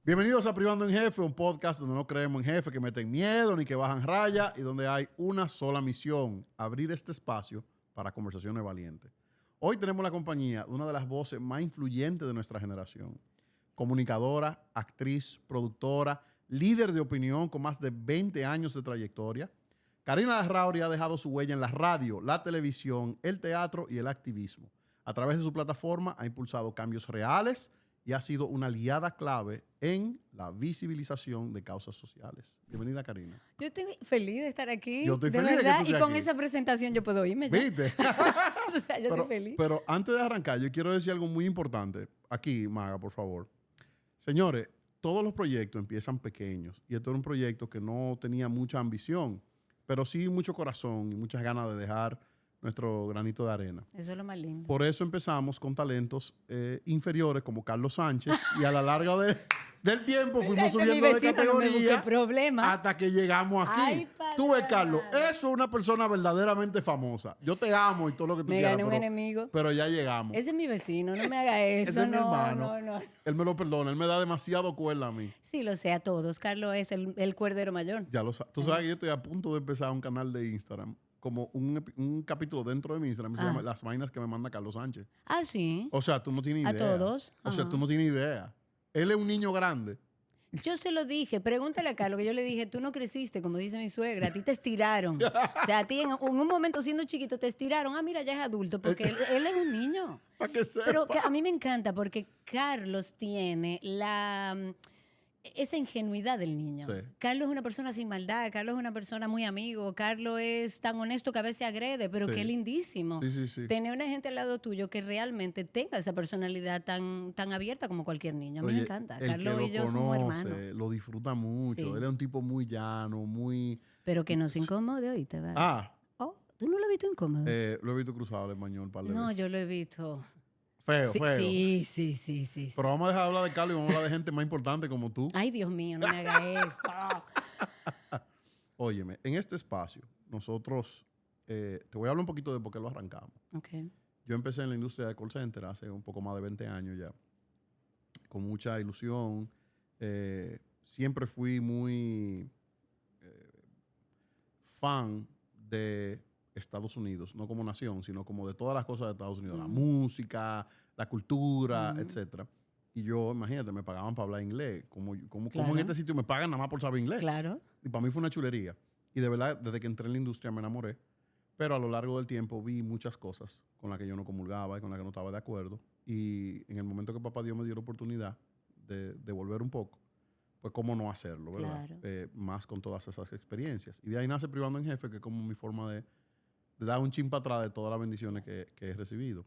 Bienvenidos a Privando en Jefe, un podcast donde no creemos en jefes que meten miedo ni que bajan raya y donde hay una sola misión, abrir este espacio para conversaciones valientes. Hoy tenemos la compañía de una de las voces más influyentes de nuestra generación. Comunicadora, actriz, productora, líder de opinión con más de 20 años de trayectoria. Karina Larrauri ha dejado su huella en la radio, la televisión, el teatro y el activismo. A través de su plataforma ha impulsado cambios reales y ha sido una aliada clave en la visibilización de causas sociales. Bienvenida, Karina. Yo estoy feliz de estar aquí. Yo estoy de feliz verdad, de que tú y estés con aquí. esa presentación yo puedo irme ya. ¿Viste? O sea, yo estoy feliz. Pero antes de arrancar, yo quiero decir algo muy importante. Aquí, Maga, por favor. Señores, todos los proyectos empiezan pequeños. Y esto era un proyecto que no tenía mucha ambición, pero sí mucho corazón y muchas ganas de dejar nuestro granito de arena. Eso es lo más lindo. Por eso empezamos con talentos inferiores como Carlos Sánchez y a la larga del tiempo fuimos Este subiendo mi de vecino, no me categoría busque problema. hasta que llegamos aquí. Ay, padre Tú ves, Carlos, amado. eso es una persona verdaderamente famosa. Yo te amo y todo lo que tú Me quieras, gané un enemigo. pero ya llegamos. Ese es mi vecino, no me haga eso. Ese es mi no, hermano. no. Él me lo perdona, él me da demasiado cuerda a mí. Sí, lo sé a todos. Carlos es el cuerdero mayor. Ya lo sabes. Tú sabes que yo estoy a punto de empezar un canal de Instagram, como un capítulo dentro de mi Instagram, se llama Las Vainas que me manda Carlos Sánchez. Ah, sí. O sea, tú no tienes idea. A todos. O sea, Ajá. tú no tienes idea. Él es un niño grande. Yo se lo dije, pregúntale a Carlos, que yo le dije, tú no creciste, como dice mi suegra, a ti te estiraron. O sea, a ti en un momento siendo chiquito te estiraron. Ah, mira, ya es adulto, porque él es un niño. Para que sepa. Pero que a mí me encanta porque Carlos tiene esa ingenuidad del niño. Sí. Carlos es una persona sin maldad, Carlos es una persona muy amigo, Carlos es tan honesto que a veces agrede, pero Sí. que es lindísimo. Sí. Tener una gente al lado tuyo que realmente tenga esa personalidad tan abierta como cualquier niño. A mí Oye, me encanta. el Carlos que y yo lo somos conoce, hermanos. lo disfruta mucho. Sí. Él es un tipo muy llano, muy... Pero que no se incomode, oíste, ¿vale? Ah, Oh, ¿tú no lo has visto incómodo? lo he visto cruzado al español un par de No, veces. yo lo he visto. Feo, Sí, feo. sí. Pero vamos a dejar de hablar de Carlos y vamos a hablar de gente más importante como tú. Ay, Dios mío, no me haga eso. Óyeme, en este espacio, nosotros... te voy a hablar un poquito de por qué lo arrancamos. Ok. Yo empecé en la industria de call center hace un poco más de 20 años ya, con mucha ilusión. Siempre fui muy fan de Estados Unidos, no como nación, sino como de todas las cosas de Estados Unidos, la música, la cultura, etcétera. Y yo, imagínate, me pagaban para hablar inglés. Como Claro. en este sitio me pagan nada más por saber inglés. Claro. Y para mí fue una chulería. Y de verdad, desde que entré en la industria me enamoré. Pero a lo largo del tiempo vi muchas cosas con las que yo no comulgaba y con las que no estaba de acuerdo. Y en el momento que papá Dios me dio la oportunidad de volver un poco, pues cómo no hacerlo, ¿verdad? Claro. Más con todas esas experiencias. Y de ahí nace Privando en Jefe, que es como mi forma de dar un chin para atrás de todas las bendiciones que he recibido.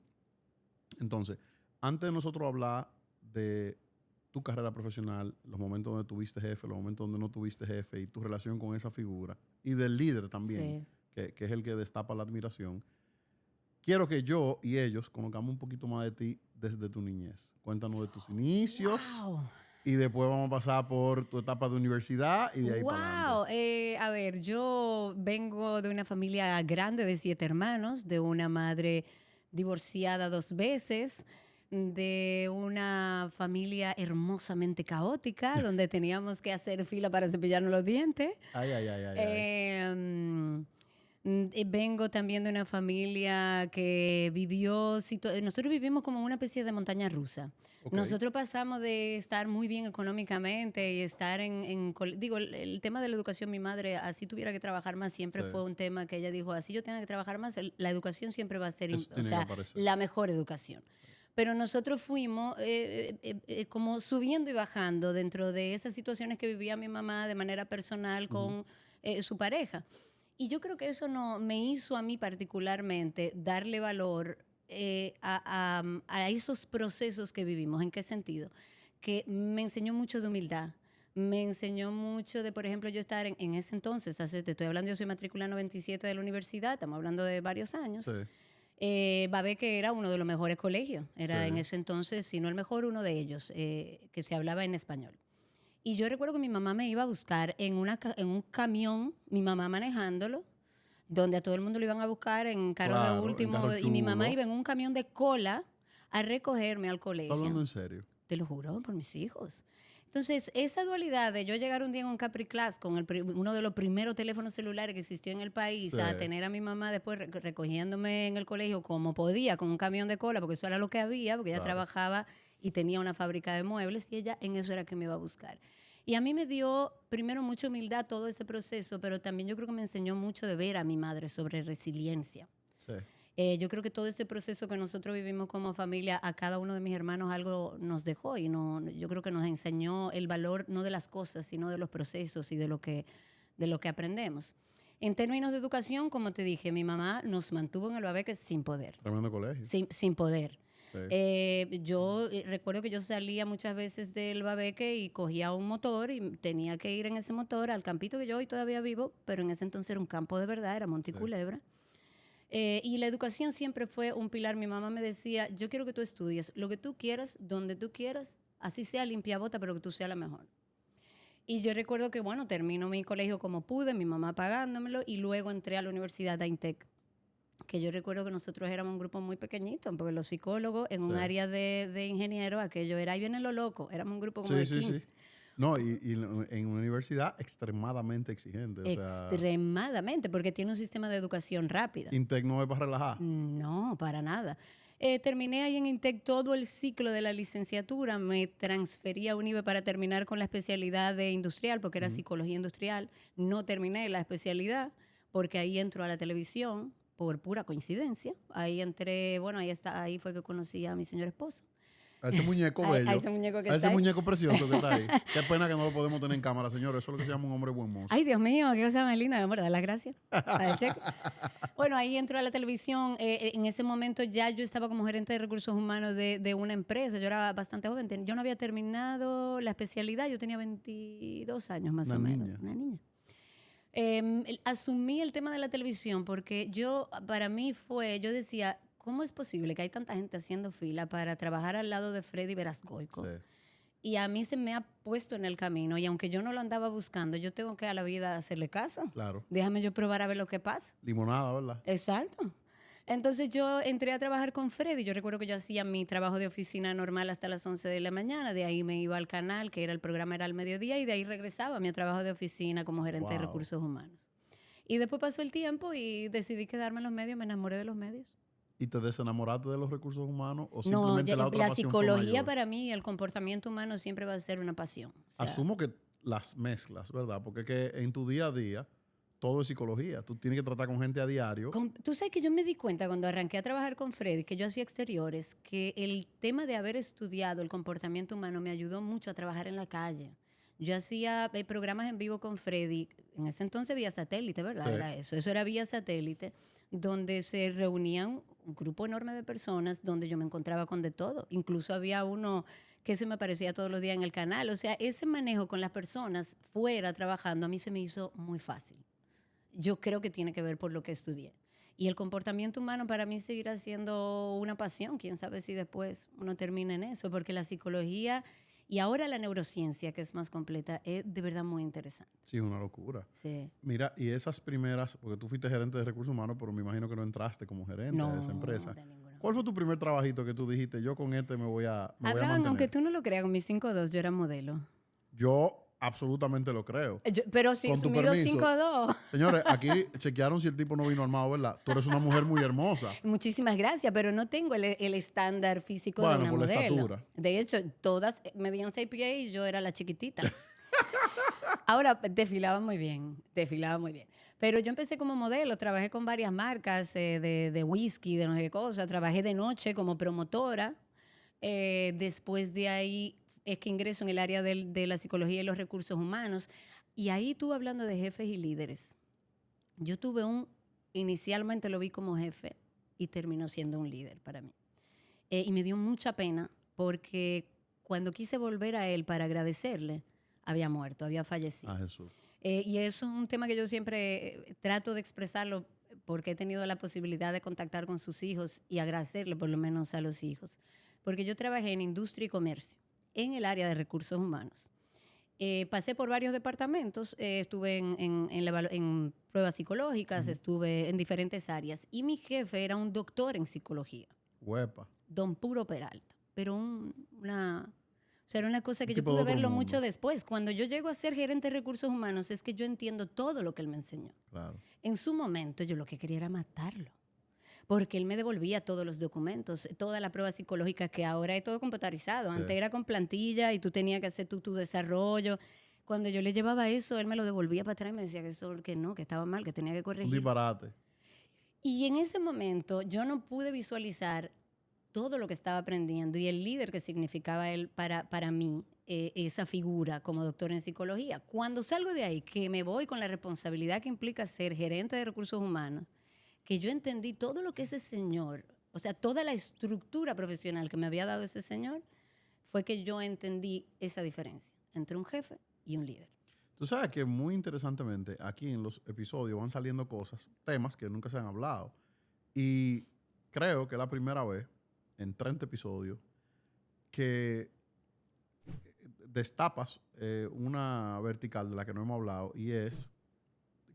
Entonces, antes de nosotros hablar de tu carrera profesional, los momentos donde tuviste jefe, los momentos donde no tuviste jefe y tu relación con esa figura, y del líder también, que es el que destapa la admiración, quiero que yo y ellos conozcamos un poquito más de ti desde tu niñez. Cuéntanos de tus inicios. Wow. Y después vamos a pasar por tu etapa de universidad y de ahí para adelante. A ver, yo vengo de una familia grande de 7 hermanos, de una madre divorciada 2 veces, de una familia hermosamente caótica, donde teníamos que hacer fila para cepillarnos los dientes. Ay. Vengo también de una familia que vivió, nosotros vivimos como una especie de montaña rusa. Ok. Nosotros pasamos de estar muy bien económicamente y estar digo, el tema de la educación, mi madre, así tuviera que trabajar más, siempre Sí. fue un tema que ella dijo, así yo tenga que trabajar más, la educación siempre va a ser, Eso tiene que aparecer. la mejor educación. Pero nosotros fuimos como subiendo y bajando dentro de esas situaciones que vivía mi mamá de manera personal con su pareja. Y yo creo que eso me hizo a mí particularmente darle valor a esos procesos que vivimos. ¿En qué sentido? Que me enseñó mucho de humildad. Me enseñó mucho de, por ejemplo, yo estar en ese entonces, te estoy hablando, yo soy matrícula 97 de la universidad, estamos hablando de varios años. Sí. Babé, que era uno de los mejores colegios, era Sí. en ese entonces, si no el mejor, uno de ellos, que se hablaba en español. Y yo recuerdo que mi mamá me iba a buscar en un camión, mi mamá manejándolo, donde a todo el mundo lo iban a buscar en carro Claro, de en último. carro Y mi mamá chulo. iba en un camión de cola a recogerme al colegio. ¿Estás hablando en serio? Te lo juro, por mis hijos. Entonces, esa dualidad de yo llegar un día en un Capri Class con uno de los primeros teléfonos celulares que existió en el país, Sí. a tener a mi mamá después recogiéndome en el colegio como podía, con un camión de cola, porque eso era lo que había, porque ella Claro. trabajaba y tenía una fábrica de muebles y ella en eso era que me iba a buscar. Y a mí me dio, primero, mucha humildad todo ese proceso, pero también yo creo que me enseñó mucho de ver a mi madre sobre resiliencia. Sí. Yo creo que todo ese proceso que nosotros vivimos como familia, a cada uno de mis hermanos algo nos dejó y yo creo que nos enseñó el valor no de las cosas, sino de los procesos y de lo que aprendemos. En términos de educación, como te dije, mi mamá nos mantuvo en el Babeque sin poder, Tremendo colegio. sin poder. Sí. Yo recuerdo que yo salía muchas veces del Babeque y cogía un motor y tenía que ir en ese motor al campito que yo hoy todavía vivo, pero en ese entonces era un campo de verdad, era Monticulebra. Y la educación siempre fue un pilar. Mi mamá me decía, yo quiero que tú estudies lo que tú quieras, donde tú quieras, así sea limpiabota, pero que tú seas la mejor. Y yo recuerdo que, bueno, termino mi colegio como pude, mi mamá pagándomelo, y luego entré a la Universidad de Intec, que yo recuerdo que nosotros éramos un grupo muy pequeñito, porque los psicólogos en un Sí. área de ingenieros, aquello era, ahí viene lo loco, éramos un grupo como Sí, de sí, 15. sí. No, y en una universidad extremadamente exigente. O sea, Extremadamente, porque tiene un sistema de educación rápida. Intec no es para relajar. No, para nada. Terminé ahí en Intec todo el ciclo de la licenciatura, me transferí a UNIBE para terminar con la especialidad de industrial, porque era psicología industrial. No terminé la especialidad, porque ahí entro a la televisión, por pura coincidencia. Ahí entré, bueno, ahí fue que conocí a mi señor esposo. A ese muñeco A bello. ese muñeco que A ese está ahí. muñeco precioso que está ahí. Qué pena que no lo podemos tener en cámara, señores. Eso es lo que se llama un hombre buen mozo. Ay, Dios mío, qué cosa más linda, amor, da las gracias. Para el cheque. Bueno, ahí entró a la televisión. En ese momento ya yo estaba como gerente de recursos humanos de una empresa. Yo era bastante joven. Yo no había terminado la especialidad. Yo tenía 22 años más Una o menos. niña. Una niña. Asumí el tema de la televisión porque para mí yo decía, ¿cómo es posible que hay tanta gente haciendo fila para trabajar al lado de Freddy Verasgoico? Sí, Y a mí se me ha puesto en el camino y aunque yo no lo andaba buscando, yo tengo que a la vida hacerle caso. claro. Déjame yo probar a ver lo que pasa. Limonada, ¿verdad? Exacto. Entonces yo entré a trabajar con Freddy. Yo recuerdo que yo hacía mi trabajo de oficina normal hasta las 11 de la mañana. De ahí me iba al canal, que el programa era al mediodía, y de ahí regresaba a mi trabajo de oficina como gerente de Wow. recursos humanos. Y después pasó el tiempo y decidí quedarme en los medios, me enamoré de los medios. ¿Y te desenamoraste de los recursos humanos o No, simplemente la otra la pasión fue psicología mayor? para mí y el comportamiento humano siempre va a ser una pasión. O sea, Asumo que las mezclas, ¿verdad? Porque es que en tu día a día todo es psicología. Tú tienes que tratar con gente a diario. Tú sabes que yo me di cuenta cuando arranqué a trabajar con Freddy, que yo hacía exteriores, que el tema de haber estudiado el comportamiento humano me ayudó mucho a trabajar en la calle. Yo hacía programas en vivo con Freddy, en ese entonces vía satélite, ¿verdad? Sí. Era eso era vía satélite, donde se reunían un grupo enorme de personas, donde yo me encontraba con de todo. Incluso había uno que se me aparecía todos los días en el canal. O sea, ese manejo con las personas fuera trabajando a mí se me hizo muy fácil. Yo creo que tiene que ver por lo que estudié. Y el comportamiento humano para mí seguirá siendo una pasión. Quién sabe si después uno termina en eso, porque la psicología y ahora la neurociencia, que es más completa, es de verdad muy interesante. Sí, una locura. Sí. Mira, y esas primeras, porque tú fuiste gerente de recursos humanos, pero me imagino que no entraste como gerente de esa empresa. De ninguna. ¿Cuál fue tu primer trabajito que tú dijiste, yo con este me voy a Abraham, mantener? aunque tú no lo creas, con mis 5'2" yo era modelo. Yo absolutamente lo creo. Pero si Con tu sumido permiso. 5'2". Señores, aquí chequearon si el tipo no vino armado, ¿verdad? Tú eres una mujer muy hermosa. Muchísimas gracias, pero no tengo el estándar físico Bueno, de una por la modelo. estatura. De hecho, todas medían 6 pies y yo era la chiquitita. Ahora, desfilaba muy bien. Pero yo empecé como modelo, trabajé con varias marcas de whisky, de no sé qué cosa. Trabajé de noche como promotora. Después de ahí es que ingreso en el área de la psicología y los recursos humanos. Y ahí tú hablando de jefes y líderes. Yo inicialmente lo vi como jefe y terminó siendo un líder para mí. Y me dio mucha pena porque cuando quise volver a él para agradecerle, había muerto, había fallecido. Ah, Jesús. Y eso es un tema que yo siempre trato de expresarlo porque he tenido la posibilidad de contactar con sus hijos y agradecerle por lo menos a los hijos. Porque yo trabajé en industria y comercio, en el área de recursos humanos. Pasé por varios departamentos, estuve en pruebas psicológicas, estuve en diferentes áreas. Y mi jefe era un doctor en psicología, Huepa. don Puro Peralta, pero O sea, era una cosa que Un yo tipo de pude otro verlo mundo. mucho después. Cuando yo llego a ser gerente de recursos humanos, es que yo entiendo todo lo que él me enseñó. Claro. En su momento, yo lo que quería era matarlo. Porque él me devolvía todos los documentos, toda la prueba psicológica, que ahora es todo computarizado. Sí. Antes era con plantilla y tú tenías que hacer tu desarrollo. Cuando yo le llevaba eso, él me lo devolvía para atrás y me decía que eso, que no, que estaba mal, que tenía que Un corregir. disparate. Y en ese momento yo no pude visualizar todo lo que estaba aprendiendo y el líder que significaba él para mí, esa figura como doctor en psicología. Cuando salgo de ahí, que me voy con la responsabilidad que implica ser gerente de recursos humanos, que yo entendí todo lo que ese señor, o sea, toda la estructura profesional que me había dado ese señor, fue que yo entendí esa diferencia entre un jefe y un líder. Tú sabes que muy interesantemente aquí en los episodios van saliendo cosas, temas que nunca se han hablado. Y creo que es la primera vez en 30 episodios que destapas una vertical de la que no hemos hablado y es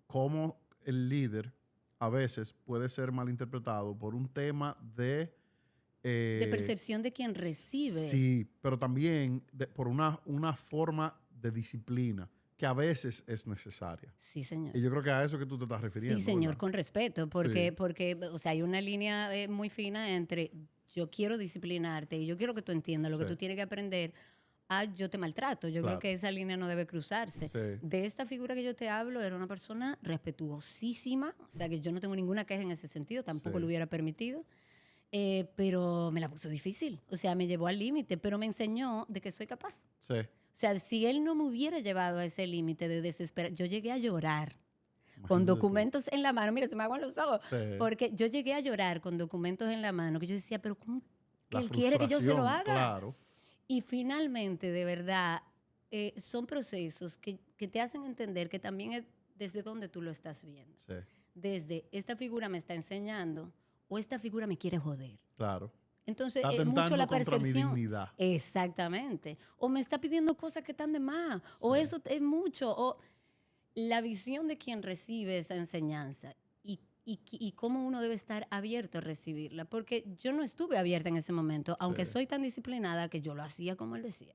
cómo el líder a veces puede ser malinterpretado por un tema de... De percepción de quien recibe. Sí, pero también por una forma de disciplina que a veces es necesaria. Sí, señor. Y yo creo que a eso que tú te estás refiriendo. Sí, señor, ¿verdad? con respeto, porque, Sí. porque o sea, hay una línea muy fina entre yo quiero disciplinarte y yo quiero que tú entiendas lo que Sí. tú tienes que aprender a yo te maltrato. Yo Claro. creo que esa línea no debe cruzarse. Sí. De esta figura que yo te hablo, era una persona respetuosísima, o sea, que yo no tengo ninguna queja en ese sentido, tampoco Sí. lo hubiera permitido. Pero me la puso difícil, o sea, me llevó al límite, pero me enseñó de que soy capaz. Sí. O sea, si él no me hubiera llevado a ese límite de desesperación, yo llegué a llorar con Imagínate tú. documentos en la mano. Mira, se me aguan los ojos. Sí. Porque yo llegué a llorar con documentos en la mano, que yo decía, pero ¿cómo que La él quiere que yo se lo frustración, haga? Claro. Y finalmente, de verdad, son procesos que te hacen entender que también es desde donde tú lo estás viendo. Sí. Desde, esta figura me está enseñando o esta figura me quiere joder. Claro. Entonces, Está es mucho atentando la contra mi percepción. dignidad. Exactamente. O me está pidiendo cosas que están de más. O Sí. eso es mucho. O la visión de quien recibe esa enseñanza y cómo uno debe estar abierto a recibirla. Porque yo no estuve abierta en ese momento, aunque Sí. soy tan disciplinada que yo lo hacía como él decía.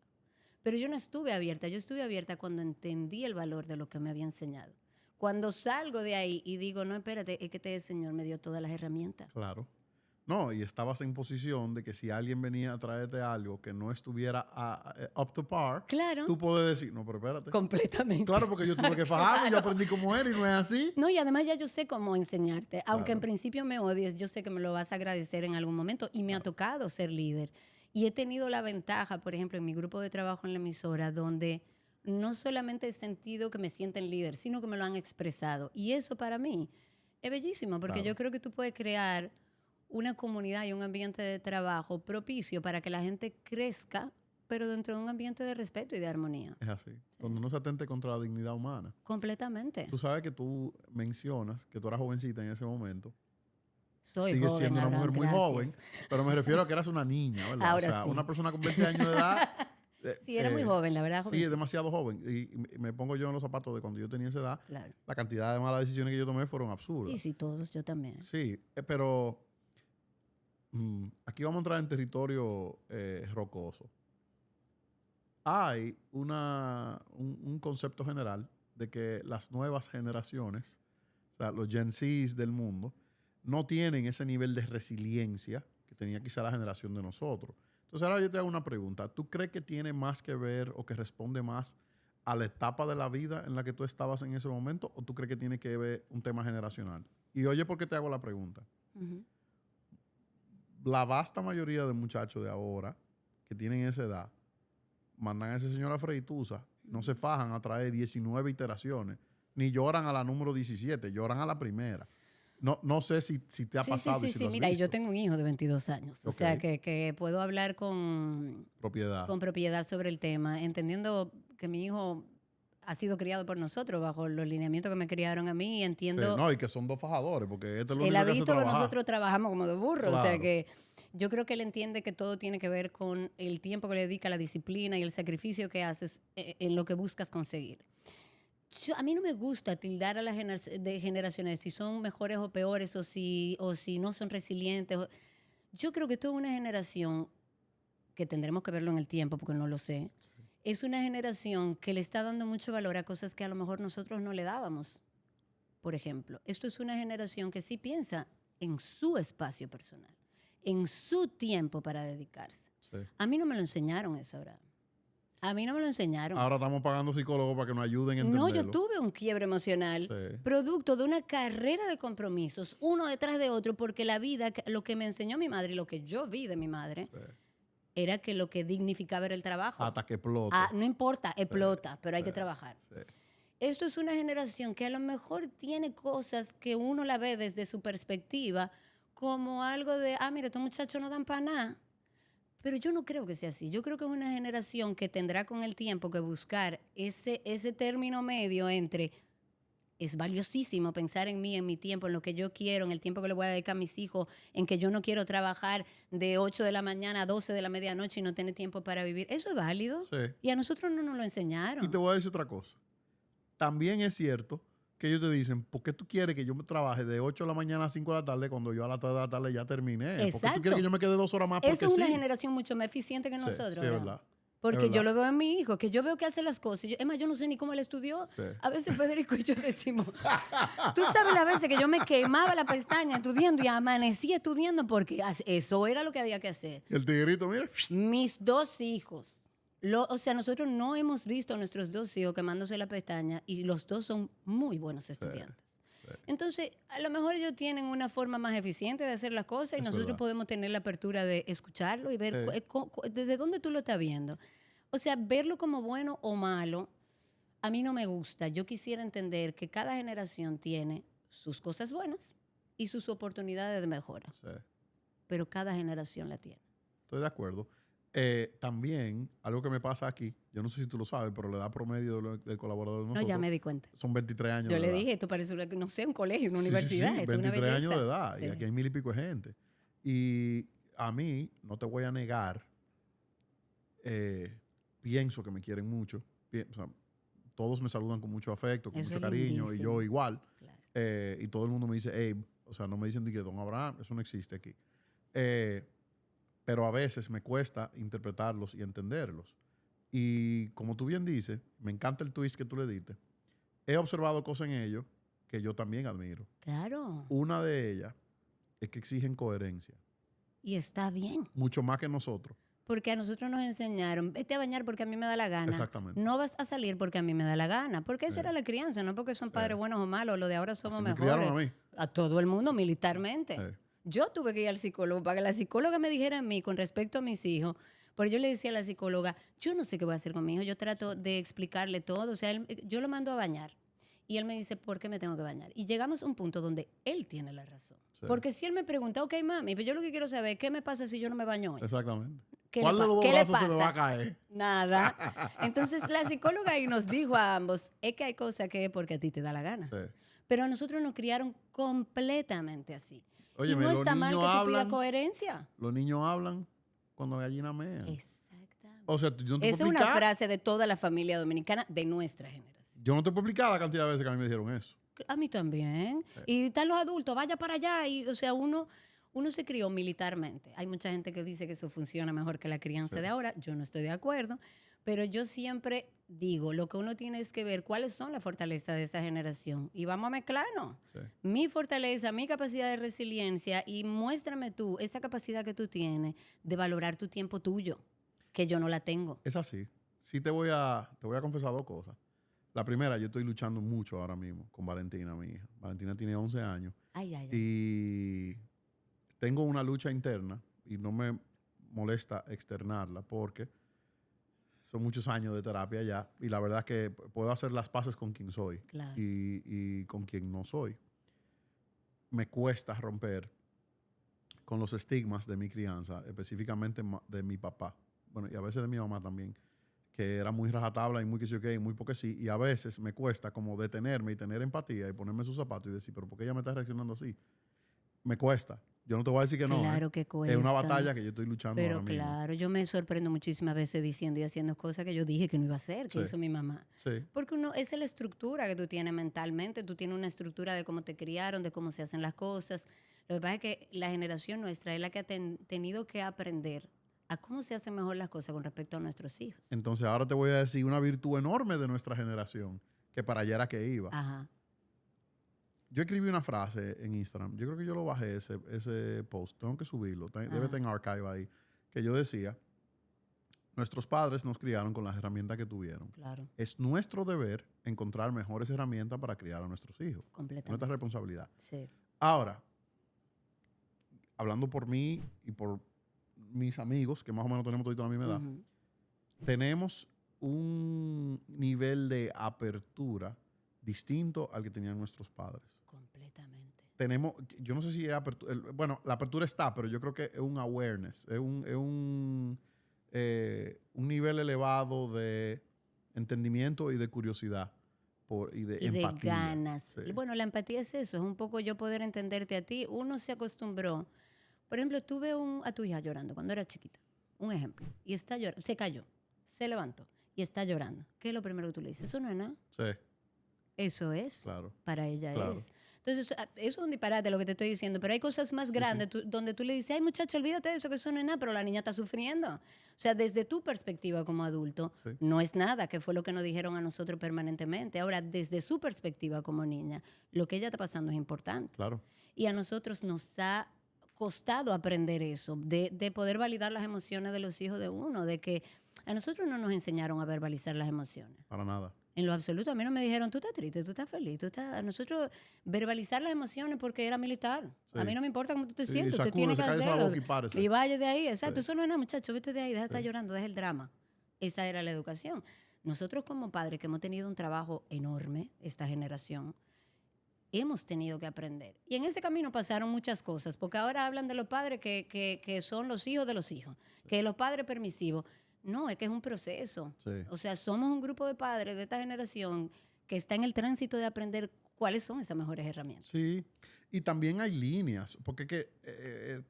Pero yo no estuve abierta. Yo estuve abierta cuando entendí el valor de lo que me había enseñado. Cuando salgo de ahí y digo, no, espérate, es que este señor me dio todas las herramientas. Claro. No, y estabas en posición de que si alguien venía a traerte algo que no estuviera up to par, Claro. tú puedes decir, no, pero espérate. Completamente. Claro, porque yo tuve que fajarme, yo aprendí cómo era y no es así. No, y además ya yo sé cómo enseñarte. Aunque Claro. en principio me odies, yo sé que me lo vas a agradecer en algún momento y me ha tocado ser líder. Y he tenido la ventaja, por ejemplo, en mi grupo de trabajo en la emisora, donde no solamente he sentido que me sienten líder, sino que me lo han expresado. Y eso para mí es bellísimo, porque Claro. yo creo que tú puedes crear una comunidad y un ambiente de trabajo propicio para que la gente crezca, pero dentro de un ambiente de respeto y de armonía. Es así. Cuando no se atente contra la dignidad humana. Completamente. Tú sabes que tú mencionas que tú eras jovencita en ese momento. Soy Sigues joven, siendo una mujer Abraham, muy gracias. joven, pero me refiero a que eras una niña, ¿verdad? Ahora o sea, sí. una persona con 20 años de edad. Sí, era muy joven, la verdad. Sí, jovencita. es demasiado joven. Y me pongo yo en los zapatos de cuando yo tenía esa edad. Claro. La cantidad de malas decisiones que yo tomé fueron absurdas. Y sí, todos, yo también. Sí, pero aquí vamos a entrar en territorio rocoso. Hay un concepto general de que las nuevas generaciones, o sea, los Gen Zs del mundo, no tienen ese nivel de resiliencia que tenía quizá la generación de nosotros. Entonces ahora yo te hago una pregunta. ¿Tú crees que tiene más que ver o que responde más a la etapa de la vida en la que tú estabas en ese momento o tú crees que tiene que ver un tema generacional? Y oye, ¿por qué te hago la pregunta? Ujú. La vasta mayoría de muchachos de ahora que tienen esa edad mandan a ese señor a Freitusa, no se fajan a traer 19 iteraciones, ni lloran a la número 17, lloran a la primera. No sé si te ha pasado. Sí, y si lo has mira, y yo visto. tengo un hijo de 22 años. O Ok. sea, que puedo hablar con Propiedad. propiedad sobre el tema, entendiendo que mi hijo ha sido criado por nosotros bajo los lineamientos que me criaron a mí. Y Sí, entiendo, no, y que son dos fajadores, porque este es lo él único ha que hace visto que trabajar. nosotros trabajamos como de burro. O sea, Claro. que yo creo que él entiende que todo tiene que ver con el tiempo que le dedica, la disciplina y el sacrificio que haces en lo que buscas conseguir. A mí no me gusta tildar a las generaciones si son mejores o peores o si no son resilientes. Yo creo que toda una generación que tendremos que verlo en el tiempo porque no lo sé, es una generación que le está dando mucho valor a cosas que a lo mejor nosotros no le dábamos. Por ejemplo, esto es una generación que sí piensa en su espacio personal, en su tiempo para dedicarse. Sí. A mí no me lo enseñaron eso, Abraham. A mí no me lo enseñaron. Ahora estamos pagando psicólogos para que nos ayuden a No, entenderlo. yo tuve un quiebre emocional Sí. producto de una carrera de compromisos, uno detrás de otro, porque la vida, lo que me enseñó mi madre y lo que yo vi de mi madre, Sí. era que lo que dignificaba era el trabajo. Hasta que explote. No importa, explota, pero hay que trabajar. Sí. Esto es una generación que a lo mejor tiene cosas que uno la ve desde su perspectiva como algo de, mira, estos muchachos no dan para nada. Pero yo no creo que sea así. Yo creo que es una generación que tendrá con el tiempo que buscar ese término medio entre es valiosísimo pensar en mí, en mi tiempo, en lo que yo quiero, en el tiempo que le voy a dedicar a mis hijos, en que yo no quiero trabajar de 8 de la mañana a 12 de la medianoche y no tener tiempo para vivir. Eso es válido. Sí. Y a nosotros no nos lo enseñaron. Y te voy a decir otra cosa. También es cierto que ellos te dicen, ¿por qué tú quieres que yo me trabaje de 8 de la mañana a 5 de la tarde cuando yo a las 3 de la tarde ya terminé? ¿Por qué Exacto. tú quieres que yo me quede 2 horas más? Porque Esa es una sí. generación mucho más eficiente que Sí, nosotros. sí, es ¿verdad? verdad. Porque Es yo verdad. lo veo en mi hijo, que yo veo que hace las cosas. Es más, yo no sé ni cómo él estudió. Sí. A veces Federico y yo decimos, tú sabes las veces que yo me quemaba la pestaña estudiando y amanecí estudiando porque eso era lo que había que hacer. Y el tigrito, mira. Mis 2 hijos, o sea, nosotros no hemos visto a nuestros 2 hijos quemándose la pestaña y los 2 son muy buenos estudiantes. Entonces, a lo mejor ellos tienen una forma más eficiente de hacer las cosas y Es nosotros verdad. podemos tener la apertura de escucharlo y ver Sí. desde dónde tú lo estás viendo. O sea, verlo como bueno o malo, a mí no me gusta. Yo quisiera entender que cada generación tiene sus cosas buenas y sus oportunidades de mejora, Sí, pero cada generación la tiene. estoy de acuerdo. También, algo que me pasa aquí, yo no sé si tú lo sabes, pero la edad promedio del colaborador de No, nosotros ya me di cuenta. son 23 años Yo de le edad. dije, esto parece, no sé, un colegio, una Sí, universidad, sí, sí, esto es una 23 años de belleza. edad. Sí. Y aquí hay 1000 y pico de gente. Y a mí, no te voy a negar, pienso que me quieren mucho. O sea, todos me saludan con mucho afecto, con Eso mucho es cariño, y yo lindísimo. igual. Claro. Y todo el mundo me dice, Abe. O sea, no me dicen de que Don Abraham, eso no existe aquí. Pero a veces me cuesta interpretarlos y entenderlos. Y como tú bien dices, me encanta el twist que tú le diste. He observado cosas en ellos que yo también admiro. Claro. Una de ellas es que exigen coherencia, Y está bien. mucho más que nosotros. Porque a nosotros nos enseñaron, vete a bañar porque a mí me da la gana. Exactamente. No vas a salir porque a mí me da la gana. Porque esa Sí. era la crianza, no porque son padres buenos o malos. Lo de ahora somos Así me mejores. criaron a mí. A todo el mundo militarmente. Sí. Yo tuve que ir al psicólogo para que la psicóloga me dijera a mí con respecto a mis hijos. Pero yo le decía a la psicóloga, yo no sé qué voy a hacer con mi hijo. Yo trato de explicarle todo. O sea, yo lo mando a bañar. Y él me dice, ¿por qué me tengo que bañar? Y llegamos a un punto donde él tiene la razón. Sí. Porque si él me pregunta, ok, mami, pero yo lo que quiero saber es qué me pasa si yo no me baño hoy. Exactamente. ¿Qué ¿Cuál le de los dos qué le brazos se me va a pasa? caer? Nada. Entonces la psicóloga ahí nos dijo a ambos, es que hay cosas que es porque a ti te da la gana. Sí. Pero a nosotros nos criaron completamente así. Óyeme, y no los está mal que niños tú hablan. pidas coherencia. Los niños hablan cuando la gallina mea. Exactamente. O sea, yo no te Esa puedo es una explicar. frase de toda la familia dominicana de nuestra generación. Yo no te puedo explicar la cantidad de veces que a mí me dijeron eso. A mí también. Sí. Y están los adultos, vaya para allá. Y, o sea, uno se crió militarmente. Hay mucha gente que dice que eso funciona mejor que la crianza Sí. de ahora. Yo no estoy de acuerdo. Pero yo siempre digo, lo que uno tiene es que ver cuáles son las fortalezas de esa generación. Y vamos a mezclarnos. Sí. Mi fortaleza, mi capacidad de resiliencia. Y muéstrame tú esa capacidad que tú tienes de valorar tu tiempo tuyo, que yo no la tengo. Es así. Sí te voy a confesar 2 cosas. La primera, yo estoy luchando mucho ahora mismo con Valentina, mi hija. Valentina tiene 11 años. Ay, ay, ay. Y tengo una lucha interna y no me molesta externarla porque son muchos años de terapia ya y la verdad es que puedo hacer las paces con quien soy Claro. y con quien no soy. Me cuesta romper con los estigmas de mi crianza, específicamente de mi papá. Bueno, y a veces de mi mamá también, que era muy rajatabla y muy que sí, y muy porque sí. Y a veces me cuesta como detenerme y tener empatía y ponerme sus zapatos y decir, pero ¿por qué ella me está reaccionando así? Me cuesta. Yo no te voy a decir que no. Claro que cuesta. Es una batalla que yo estoy luchando Pero ahora mismo. claro, yo me sorprendo muchísimas veces diciendo y haciendo cosas que yo dije que no iba a hacer, que Sí. hizo mi mamá. Sí, Porque esa es la estructura que tú tienes mentalmente, tú tienes una estructura de cómo te criaron, de cómo se hacen las cosas. Lo que pasa es que la generación nuestra es la que ha tenido que aprender a cómo se hacen mejor las cosas con respecto a nuestros hijos. Entonces ahora te voy a decir una virtud enorme de nuestra generación, que para allá era que iba. Ajá. Yo escribí una frase en Instagram, yo creo que yo lo bajé ese post, tengo que subirlo, debe estar en archive ahí, que yo decía, nuestros padres nos criaron con las herramientas que tuvieron. Claro. Es nuestro deber encontrar mejores herramientas para criar a nuestros hijos. Completamente. Nuestra responsabilidad. Sí. Ahora, hablando por mí y por mis amigos, que más o menos tenemos toda la misma edad, tenemos un nivel de apertura distinto al que tenían nuestros padres. Completamente. Tenemos, yo no sé si es apertura, bueno, la apertura está, pero yo creo que es un awareness, es un nivel elevado de entendimiento y de curiosidad y de empatía. De ganas. Sí. Bueno, la empatía es eso, es un poco yo poder entenderte a ti. Uno se acostumbró. Por ejemplo, tuve a tu hija llorando cuando era chiquita, un ejemplo, y está llorando, se cayó, se levantó y está llorando. ¿Qué es lo primero que tú le dices? Eso no es nada. Sí. Eso es. Claro. Para ella Claro. es. Entonces, eso es un disparate lo que te estoy diciendo, pero hay cosas más grandes donde tú le dices, ay muchacho, olvídate de eso, que eso no es nada, pero la niña está sufriendo. O sea, desde tu perspectiva como adulto, no es nada, que fue lo que nos dijeron a nosotros permanentemente. Ahora, desde su perspectiva como niña, lo que ella está pasando es importante. Claro. Y a nosotros nos ha costado aprender eso, de poder validar las emociones de los hijos de uno, de que a nosotros no nos enseñaron a verbalizar las emociones. Para nada. En lo absoluto, a mí no me dijeron, tú estás triste, tú estás feliz, a nosotros verbalizar las emociones porque era militar. Sí. A mí no me importa cómo tú te Sí, sientes, usted sacúdese, tiene que cállese la hacerlo. boca y párese. Y vaya de ahí, exacto. Sí. Eso no es nada, muchacho, vete de ahí, deja de estar llorando, deja el drama. Esa era la educación. Nosotros como padres que hemos tenido un trabajo enorme, esta generación, hemos tenido que aprender. Y en ese camino pasaron muchas cosas, porque ahora hablan de los padres que son los hijos de los hijos, que los padres permisivos. No, es que es un proceso. Sí. O sea, somos un grupo de padres de esta generación que está en el tránsito de aprender cuáles son esas mejores herramientas. Sí. Y también hay líneas, porque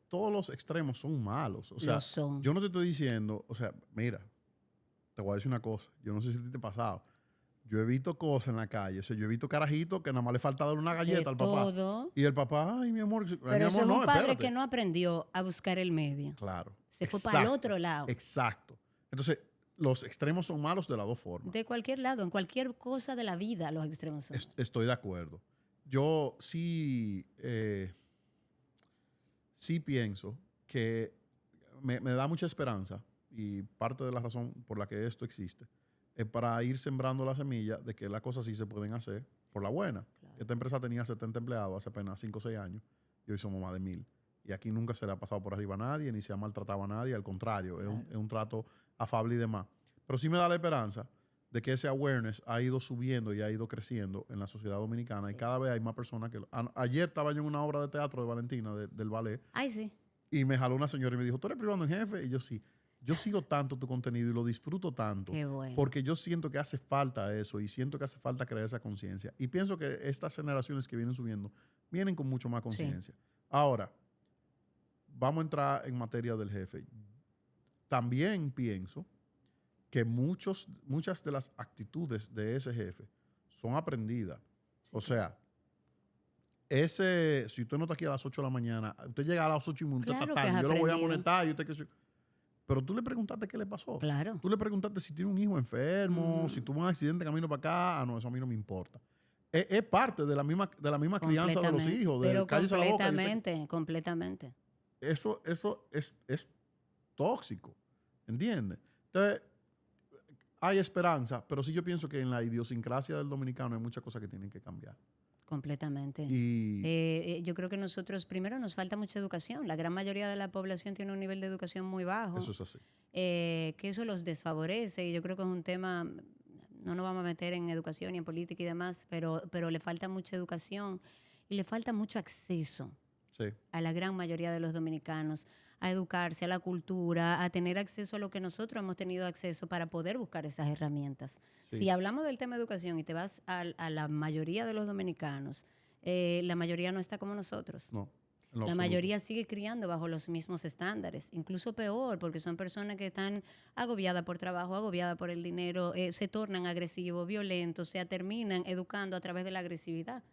todos los extremos son malos. O sea, Lo son. yo no te estoy diciendo, o sea, mira, te voy a decir una cosa, yo no sé si te ha pasado. Yo he visto cosas en la calle, o sea, yo he visto carajitos que nada más le falta darle una galleta al papá. Todo. Y el papá, ay, mi amor, Pero mi eso amor, es no, un padre espérate. que no aprendió a buscar el medio. Claro. Se fue para el otro lado. Exacto. Entonces, los extremos son malos de las dos formas. De cualquier lado, en cualquier cosa de la vida, los extremos son. Estoy de acuerdo. Yo sí pienso que me da mucha esperanza y parte de la razón por la que esto existe es para ir sembrando la semilla de que las cosas sí se pueden hacer por la buena. Claro. Esta empresa tenía 70 empleados hace apenas 5 o 6 años y hoy somos más de 1000. Y aquí nunca se le ha pasado por arriba a nadie ni se ha maltratado a nadie, al contrario, Claro. es un trato afable y demás. Pero sí me da la esperanza de que ese awareness ha ido subiendo y ha ido creciendo en la sociedad dominicana y cada vez hay más personas que... Ayer estaba yo en una obra de teatro de Valentina, del ballet, Ay, sí. y me jaló una señora y me dijo, ¿tú eres privado en jefe? Y yo sí. Yo sigo tanto tu contenido y lo disfruto tanto. Qué bueno. Porque yo siento que hace falta eso y siento que hace falta crear esa conciencia. Y pienso que estas generaciones que vienen subiendo vienen con mucho más conciencia. Ahora, vamos a entrar en materia del jefe. También pienso que muchas de las actitudes de ese jefe son aprendidas. Sí. O sea, si usted no está aquí a las 8 de la mañana, usted llega a las 8 y minutos, Claro tarde, que has yo lo voy a aprendido. amonestar y usted que... Pero tú le preguntaste qué le pasó. Claro. Tú le preguntaste si tiene un hijo enfermo, si tuvo un accidente camino para acá. Ah, no, eso a mí no me importa. Es parte de la misma crianza de los hijos. Pero cállese la boca. completamente. Eso es tóxico. ¿Entiendes? Entonces, hay esperanza, pero sí yo pienso que en la idiosincrasia del dominicano hay muchas cosas que tienen que cambiar. Completamente. Y Yo creo que nosotros, primero, nos falta mucha educación. La gran mayoría de la población tiene un nivel de educación muy bajo. eso es así. Que eso los desfavorece. Y yo creo que es un tema, no nos vamos a meter en educación y en política y demás, pero le falta mucha educación y le falta mucho acceso Sí. a la gran mayoría de los dominicanos a educarse, a la cultura, a tener acceso a lo que nosotros hemos tenido acceso para poder buscar esas herramientas. Sí. Si hablamos del tema de educación y te vas a la mayoría de los dominicanos, la mayoría no está como nosotros. No. La mayoría sigue criando bajo los mismos estándares, incluso peor, porque son personas que están agobiadas por trabajo, agobiadas por el dinero, se tornan agresivos, violentos, o sea, terminan educando a través de la agresividad.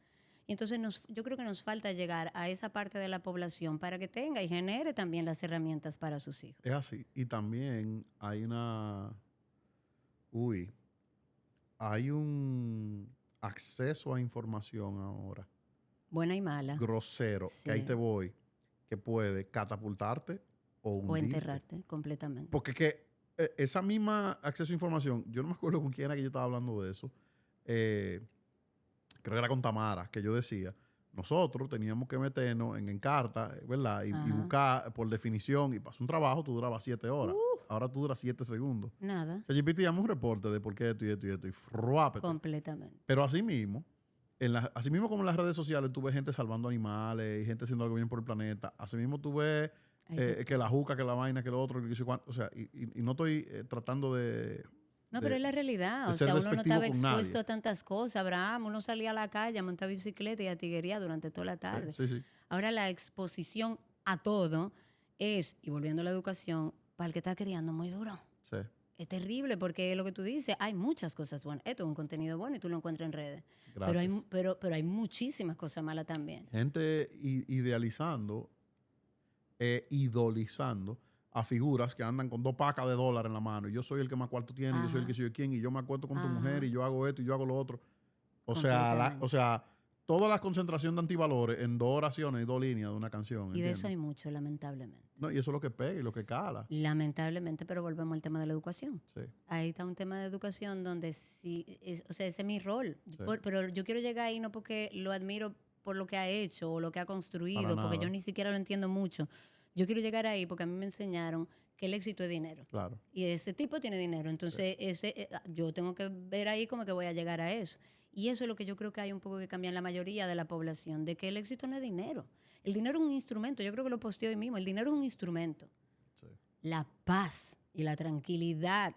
Y entonces yo creo que nos falta llegar a esa parte de la población para que tenga y genere también las herramientas para sus hijos. Es así. Y también hay uy, hay un acceso a información ahora Buena y mala. grosero, que ahí Sí. te voy, que puede catapultarte o O hundirte. enterrarte completamente. Porque que esa misma acceso a información, yo no me acuerdo con quién era que yo estaba hablando de eso. Creo que era con Tamara, que yo decía, nosotros teníamos que meternos en Encarta, ¿verdad? Y Ajá. buscar por definición, y para hacer un trabajo tú durabas 7 horas. Ahora tú duras 7 segundos. Nada. ChatGPT llama un reporte de por qué esto y esto y esto, y fruápete. Completamente. Pero así mismo, así mismo como en las redes sociales, tú ves gente salvando animales y gente haciendo algo bien por el planeta. Así mismo tú ves que la juca, que la vaina, que lo otro, que no sé cuánto. O sea, y no estoy tratando de... No, pero es la realidad. de O ser sea, uno no despectivo estaba con expuesto nadie. a tantas cosas. Abraham, uno salía a la calle a montar bicicleta y a tiguería durante toda la tarde. Sí, sí. Ahora la exposición a todo es, y volviendo a la educación, para el que está criando muy duro. Sí. Es terrible porque lo que tú dices, hay muchas cosas buenas. Esto es un contenido bueno y tú lo encuentras en redes. Gracias. Pero hay muchísimas cosas malas también. Gente idealizando, idolizando a figuras que andan con 2 pacas de dólares en la mano. Y yo soy el que más cuarto tiene, y yo soy el que soy quién, y yo me acuerdo con tu Ajá. mujer, y yo hago esto, y yo hago lo otro. O Completamente. sea, toda la concentración de antivalores en 2 oraciones y 2 líneas de una canción. Y de ¿entiendes? eso hay mucho, lamentablemente. No, y eso es lo que pega y lo que cala. Lamentablemente, pero volvemos al tema de la educación. Sí. Ahí está un tema de educación donde sí, o sea, ese es mi rol. Sí. Pero yo quiero llegar ahí no porque lo admiro por lo que ha hecho o lo que ha construido, Para porque nada. yo ni siquiera lo entiendo mucho. Yo quiero llegar ahí porque a mí me enseñaron que el éxito es dinero. Claro. Y ese tipo tiene dinero. Entonces, yo tengo que ver ahí cómo que voy a llegar a eso. Y eso es lo que yo creo que hay un poco que cambiar en la mayoría de la población, de que el éxito no es dinero. El dinero es un instrumento. Yo creo que lo posteé hoy mismo. El dinero es un instrumento. Sí. La paz y la tranquilidad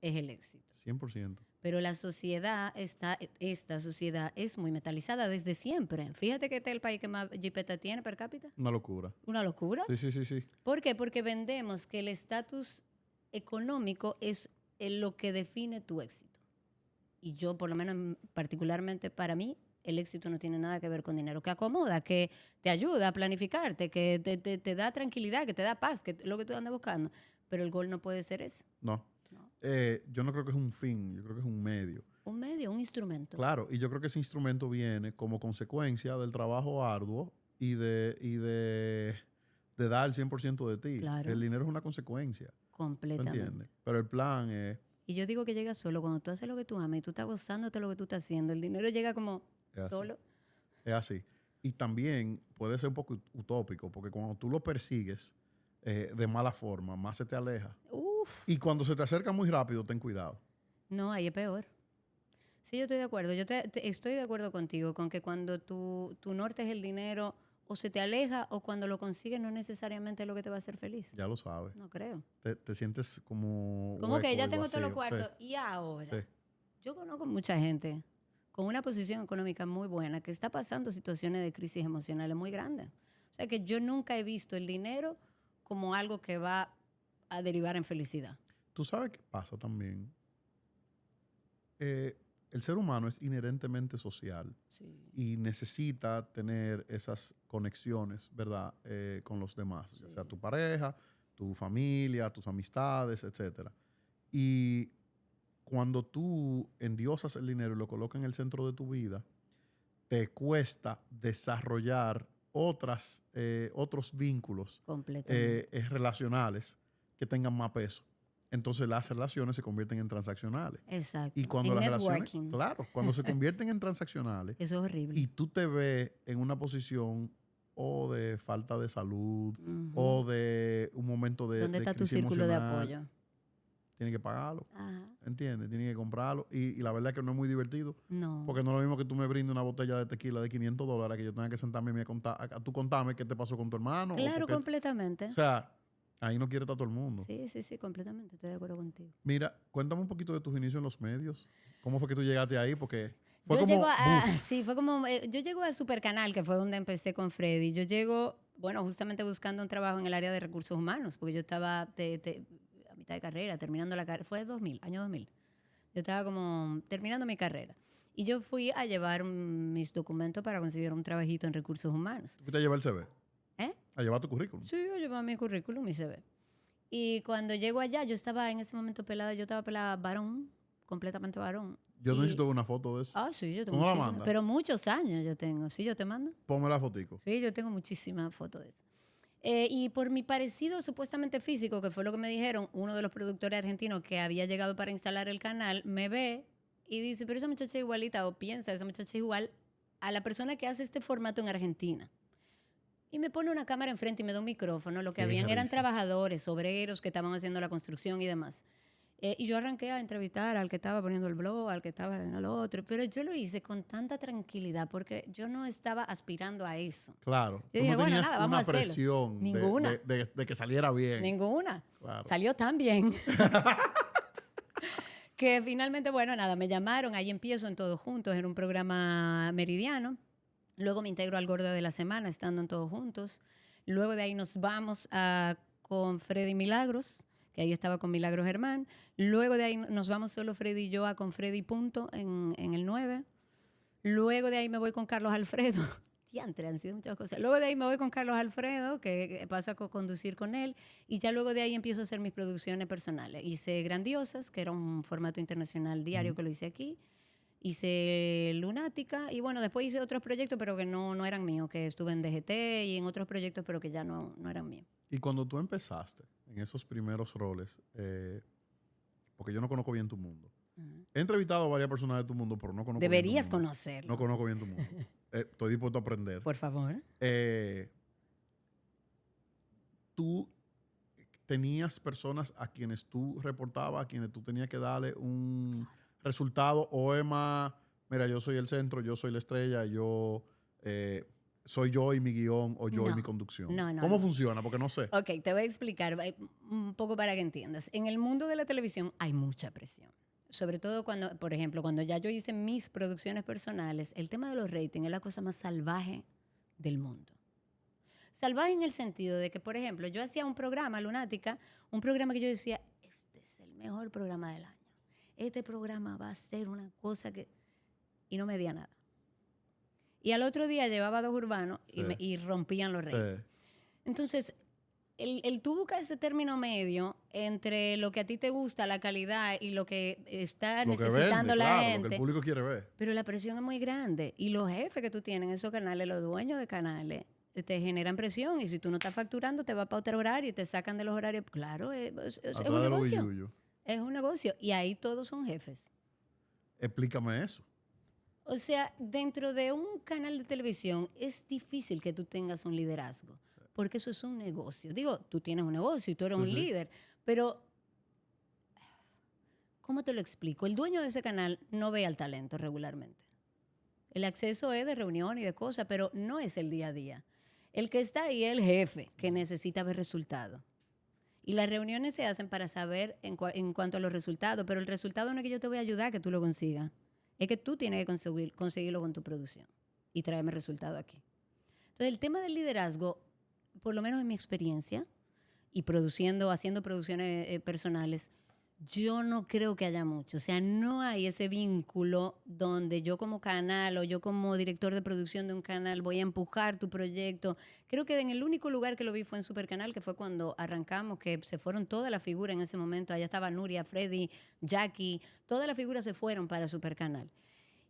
es el éxito. 100%. Pero la sociedad, esta sociedad es muy metalizada desde siempre. Fíjate que este es el país que más jipeta tiene per cápita. Una locura. Una locura. Sí. ¿Por qué? Porque vendemos que el estatus económico es lo que define tu éxito. Y yo, por lo menos particularmente para mí, el éxito no tiene nada que ver con dinero. Que acomoda, que te ayuda a planificarte, que te da tranquilidad, que te da paz, que es lo que tú andas buscando. Pero el gol no puede ser ese. No. Yo no creo que es un fin, yo creo que es un medio. Un medio, un instrumento. Claro, y yo creo que ese instrumento viene como consecuencia del trabajo arduo y de dar el 100% de ti. Claro. El dinero es una consecuencia. ¿Me Completamente. entiendes? Pero el plan es... Y yo digo que llega solo. Cuando tú haces lo que tú amas y tú estás gozándote lo que tú estás haciendo, el dinero llega como Es así. solo. Es así. Y también puede ser un poco utópico, porque cuando tú lo persigues de mala forma, más se te aleja. Uf. Y cuando se te acerca muy rápido, ten cuidado. No, ahí es peor. Sí, yo estoy de acuerdo. Yo estoy de acuerdo contigo con que cuando tu norte es el dinero, o se te aleja, o cuando lo consigues no necesariamente es lo que te va a hacer feliz. Ya lo sabes. No creo. Te sientes como... Como que hueco ya y tengo todos los vacío. cuartos. Y ahora, Sí. yo conozco mucha gente con una posición económica muy buena que está pasando situaciones de crisis emocionales muy grandes. O sea que yo nunca he visto el dinero como algo que va a derivar en felicidad. ¿Tú sabes qué pasa también? El ser humano es inherentemente social Sí. y necesita tener esas conexiones, ¿verdad? Con los demás, ya sea tu pareja, tu familia, tus amistades, etc. Y cuando tú endiosas el dinero y lo colocas en el centro de tu vida, te cuesta desarrollar otros vínculos Completamente. relacionales que tengan más peso. Entonces las relaciones se convierten en transaccionales. Exacto. Y cuando En las relaciones, networking. claro, cuando se convierten en transaccionales Eso es horrible. y tú te ves en una posición o de falta de salud Ujú. o de un momento de ¿Dónde está tu crisis círculo de emocional, apoyo? tienes que pagarlo, Ajá. ¿entiendes? Tienes que comprarlo y la verdad es que no es muy divertido No. porque no es lo mismo que tú me brindes una botella de tequila de $500 que yo tenga que sentarme a mí a tú contarme qué te pasó con tu hermano. Claro, porque, completamente. o sea, ahí no quiere estar todo el mundo. Sí, completamente. Estoy de acuerdo contigo. Mira, cuéntame un poquito de tus inicios en los medios. ¿Cómo fue que tú llegaste ahí? Porque fue Yo como... llego a, ¡buf! sí, fue como, yo llego a Supercanal, que fue donde empecé con Freddy. Yo llego, bueno, justamente buscando un trabajo en el área de recursos humanos, porque yo estaba a mitad de carrera, terminando la carrera, fue 2000, año 2000. Yo estaba como terminando mi carrera. Y yo fui a llevar mis documentos para conseguir un trabajito en recursos humanos. ¿Tú fuiste a llevar el CV? ¿Eh? ¿A llevar tu currículum? Sí, yo llevaba mi currículum, mi CV. Y cuando llego allá, yo estaba en ese momento pelada, yo estaba pelada varón, completamente varón. Yo Y- necesito ver una foto de eso. Ah, sí, yo ¿Tú tengo no la muchísimas. mandas? Pero muchos años yo tengo. Sí, yo te mando. Ponme la fotico. Sí, yo tengo muchísimas fotos de eso. Y por mi parecido supuestamente físico, que fue lo que me dijeron, uno de los productores argentinos que había llegado para instalar el canal, me ve y dice, pero esa muchacha es igualita, o piensa, esa muchacha es igual a la persona que hace este formato en Argentina. Y me pone una cámara enfrente y me da un micrófono. Lo que Qué habían eran risa. trabajadores, obreros que estaban haciendo la construcción y demás. Y yo arranqué a entrevistar al que estaba poniendo el blog, al que estaba en el otro, pero yo lo hice con tanta tranquilidad porque yo no estaba aspirando a eso. Claro. Yo Tú dije, no bueno, tenías nada, vamos una a hacerlo. presión Ninguna. de que saliera bien. Ninguna. Claro. Salió tan bien. Que finalmente, bueno, nada, me llamaron, ahí empiezo en Todos Juntos, era un programa meridiano. Luego me integro al Gordo de la Semana, estando en Todos Juntos. Luego de ahí nos vamos con Freddy Milagros, que ahí estaba con Milagros Germán. Luego de ahí nos vamos solo Freddy y yo a con Freddy Punto en el 9. Luego de ahí me voy con Carlos Alfredo. Diantre, han sido muchas cosas. Luego de ahí me voy con Carlos Alfredo, que paso a conducir con él. Y ya luego de ahí empiezo a hacer mis producciones personales. Hice Grandiosas, que era un formato internacional diario que lo hice aquí. Hice Lunática y bueno, después hice otros proyectos, pero que no eran míos, que estuve en DGT y en otros proyectos, pero que ya no eran míos. Y cuando tú empezaste en esos primeros roles, porque yo no conozco bien tu mundo. He entrevistado a varias personas de tu mundo, pero no conozco Deberías bien tu mundo. conocerlo. No conozco bien tu mundo. Estoy dispuesto a aprender. Por favor. Tú tenías personas a quienes tú reportabas, a quienes tú tenías que darle un resultado, o es más, mira, yo soy el centro, yo soy la estrella, soy yo y mi guión, o yo y No. mi conducción. No, no, ¿Cómo no. funciona? Porque no sé. Ok, te voy a explicar un poco para que entiendas. En el mundo de la televisión hay mucha presión. Sobre todo cuando, por ejemplo, cuando ya yo hice mis producciones personales, el tema de los ratings es la cosa más salvaje del mundo. Salvaje en el sentido de que, por ejemplo, yo hacía un programa, Lunática, un programa que yo decía, este es el mejor programa del año. Este programa va a ser una cosa que... Y no me dio nada. Y al otro día llevaba Dos Urbanos Sí. y rompían los ratings. Entonces, tú buscas ese término medio entre lo que a ti te gusta, la calidad y lo que está Lo que necesitando vende, la claro, lo que gente. el público quiere ver. Pero la presión es muy grande. Y los jefes que tú tienes en esos canales, los dueños de canales, te generan presión. Y si tú no estás facturando, te va para otro horario y te sacan de los horarios. Claro, es Atrás un de los negocio. billullos. Es un negocio. Y ahí todos son jefes. Explícame eso. O sea, dentro de un canal de televisión es difícil que tú tengas un liderazgo, porque eso es un negocio. Digo, tú tienes un negocio y tú eres un líder, pero ¿cómo te lo explico? El dueño de ese canal no ve al talento regularmente. El acceso es de reunión y de cosas, pero no es el día a día. El que está ahí es el jefe, que necesita ver resultados. Y las reuniones se hacen para saber en cuanto a los resultados, pero el resultado no es que yo te voy a ayudar a que tú lo consigas. Es que tú tienes que conseguirlo con tu producción y traerme resultado aquí. Entonces, el tema del liderazgo, por lo menos en mi experiencia, y haciendo producciones personales, yo no creo que haya mucho. O sea, no hay ese vínculo donde yo como canal o yo como director de producción de un canal voy a empujar tu proyecto. Creo que en el único lugar que lo vi fue en Supercanal, que fue cuando arrancamos, que se fueron todas las figuras en ese momento. Allá estaba Nuria, Freddy, Jackie. Todas las figuras se fueron para Supercanal.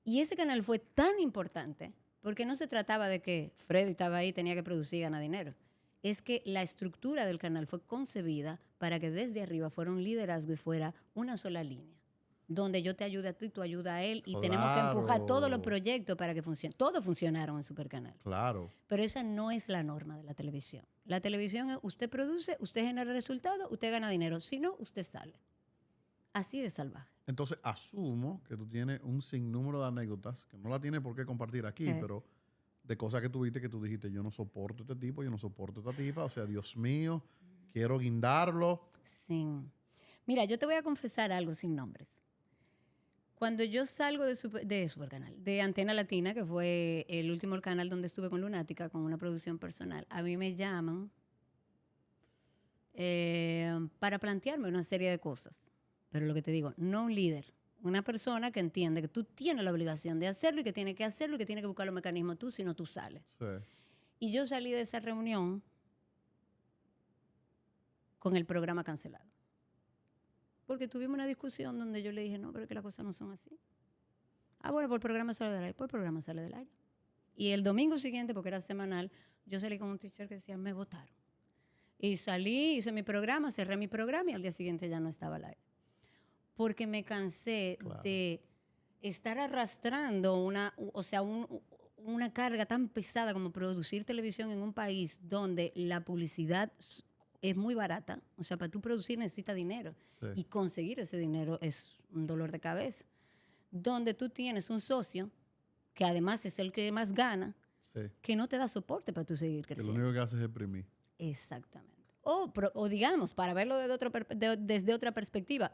Y ese canal fue tan importante porque no se trataba de que Freddy estaba ahí y tenía que producir y ganar dinero. Es que la estructura del canal fue concebida para que desde arriba fuera un liderazgo y fuera una sola línea, donde yo te ayude a ti, tú ayudas a él, y tenemos que empujar todos los proyectos para que funcionen. Todos funcionaron en Supercanal. Claro. Pero esa no es la norma de la televisión. La televisión es, usted produce, usted genera resultados, usted gana dinero. Si no, usted sale. Así de salvaje. Entonces, asumo que tú tienes un sinnúmero de anécdotas, que no la tienes por qué compartir aquí, pero de cosas que tuviste que tú dijiste, yo no soporto a este tipo, yo no soporto a esta tipa, o sea, Dios mío, quiero guindarlo. Sí. Mira, yo te voy a confesar algo sin nombres. Cuando yo salgo de Supercanal, de Antena Latina, que fue el último canal donde estuve con Lunática, con una producción personal, a mí me llaman para plantearme una serie de cosas. Pero lo que te digo, no un líder, una persona que entiende que tú tienes la obligación de hacerlo y que tiene que hacerlo y que tiene que buscar los mecanismos tú, si no tú sales. Sí. Y yo salí de esa reunión con el programa cancelado. Porque tuvimos una discusión donde yo le dije, no, pero es que las cosas no son así. Ah, bueno, por el programa sale del aire. Por el programa sale del aire. Y el domingo siguiente, porque era semanal, yo salí con un t-shirt que decía, me votaron. Y salí, hice mi programa, cerré mi programa y al día siguiente ya no estaba al aire. Porque me cansé de estar arrastrando una carga tan pesada como producir televisión en un país donde la publicidad es muy barata. O sea, para tú producir necesitas dinero. Sí. Y conseguir ese dinero es un dolor de cabeza. Donde tú tienes un socio, que además es el que más gana, Sí. que no te da soporte para tú seguir Que creciendo. lo único que hace es exprimir. Exactamente. O digamos, para verlo desde otra perspectiva,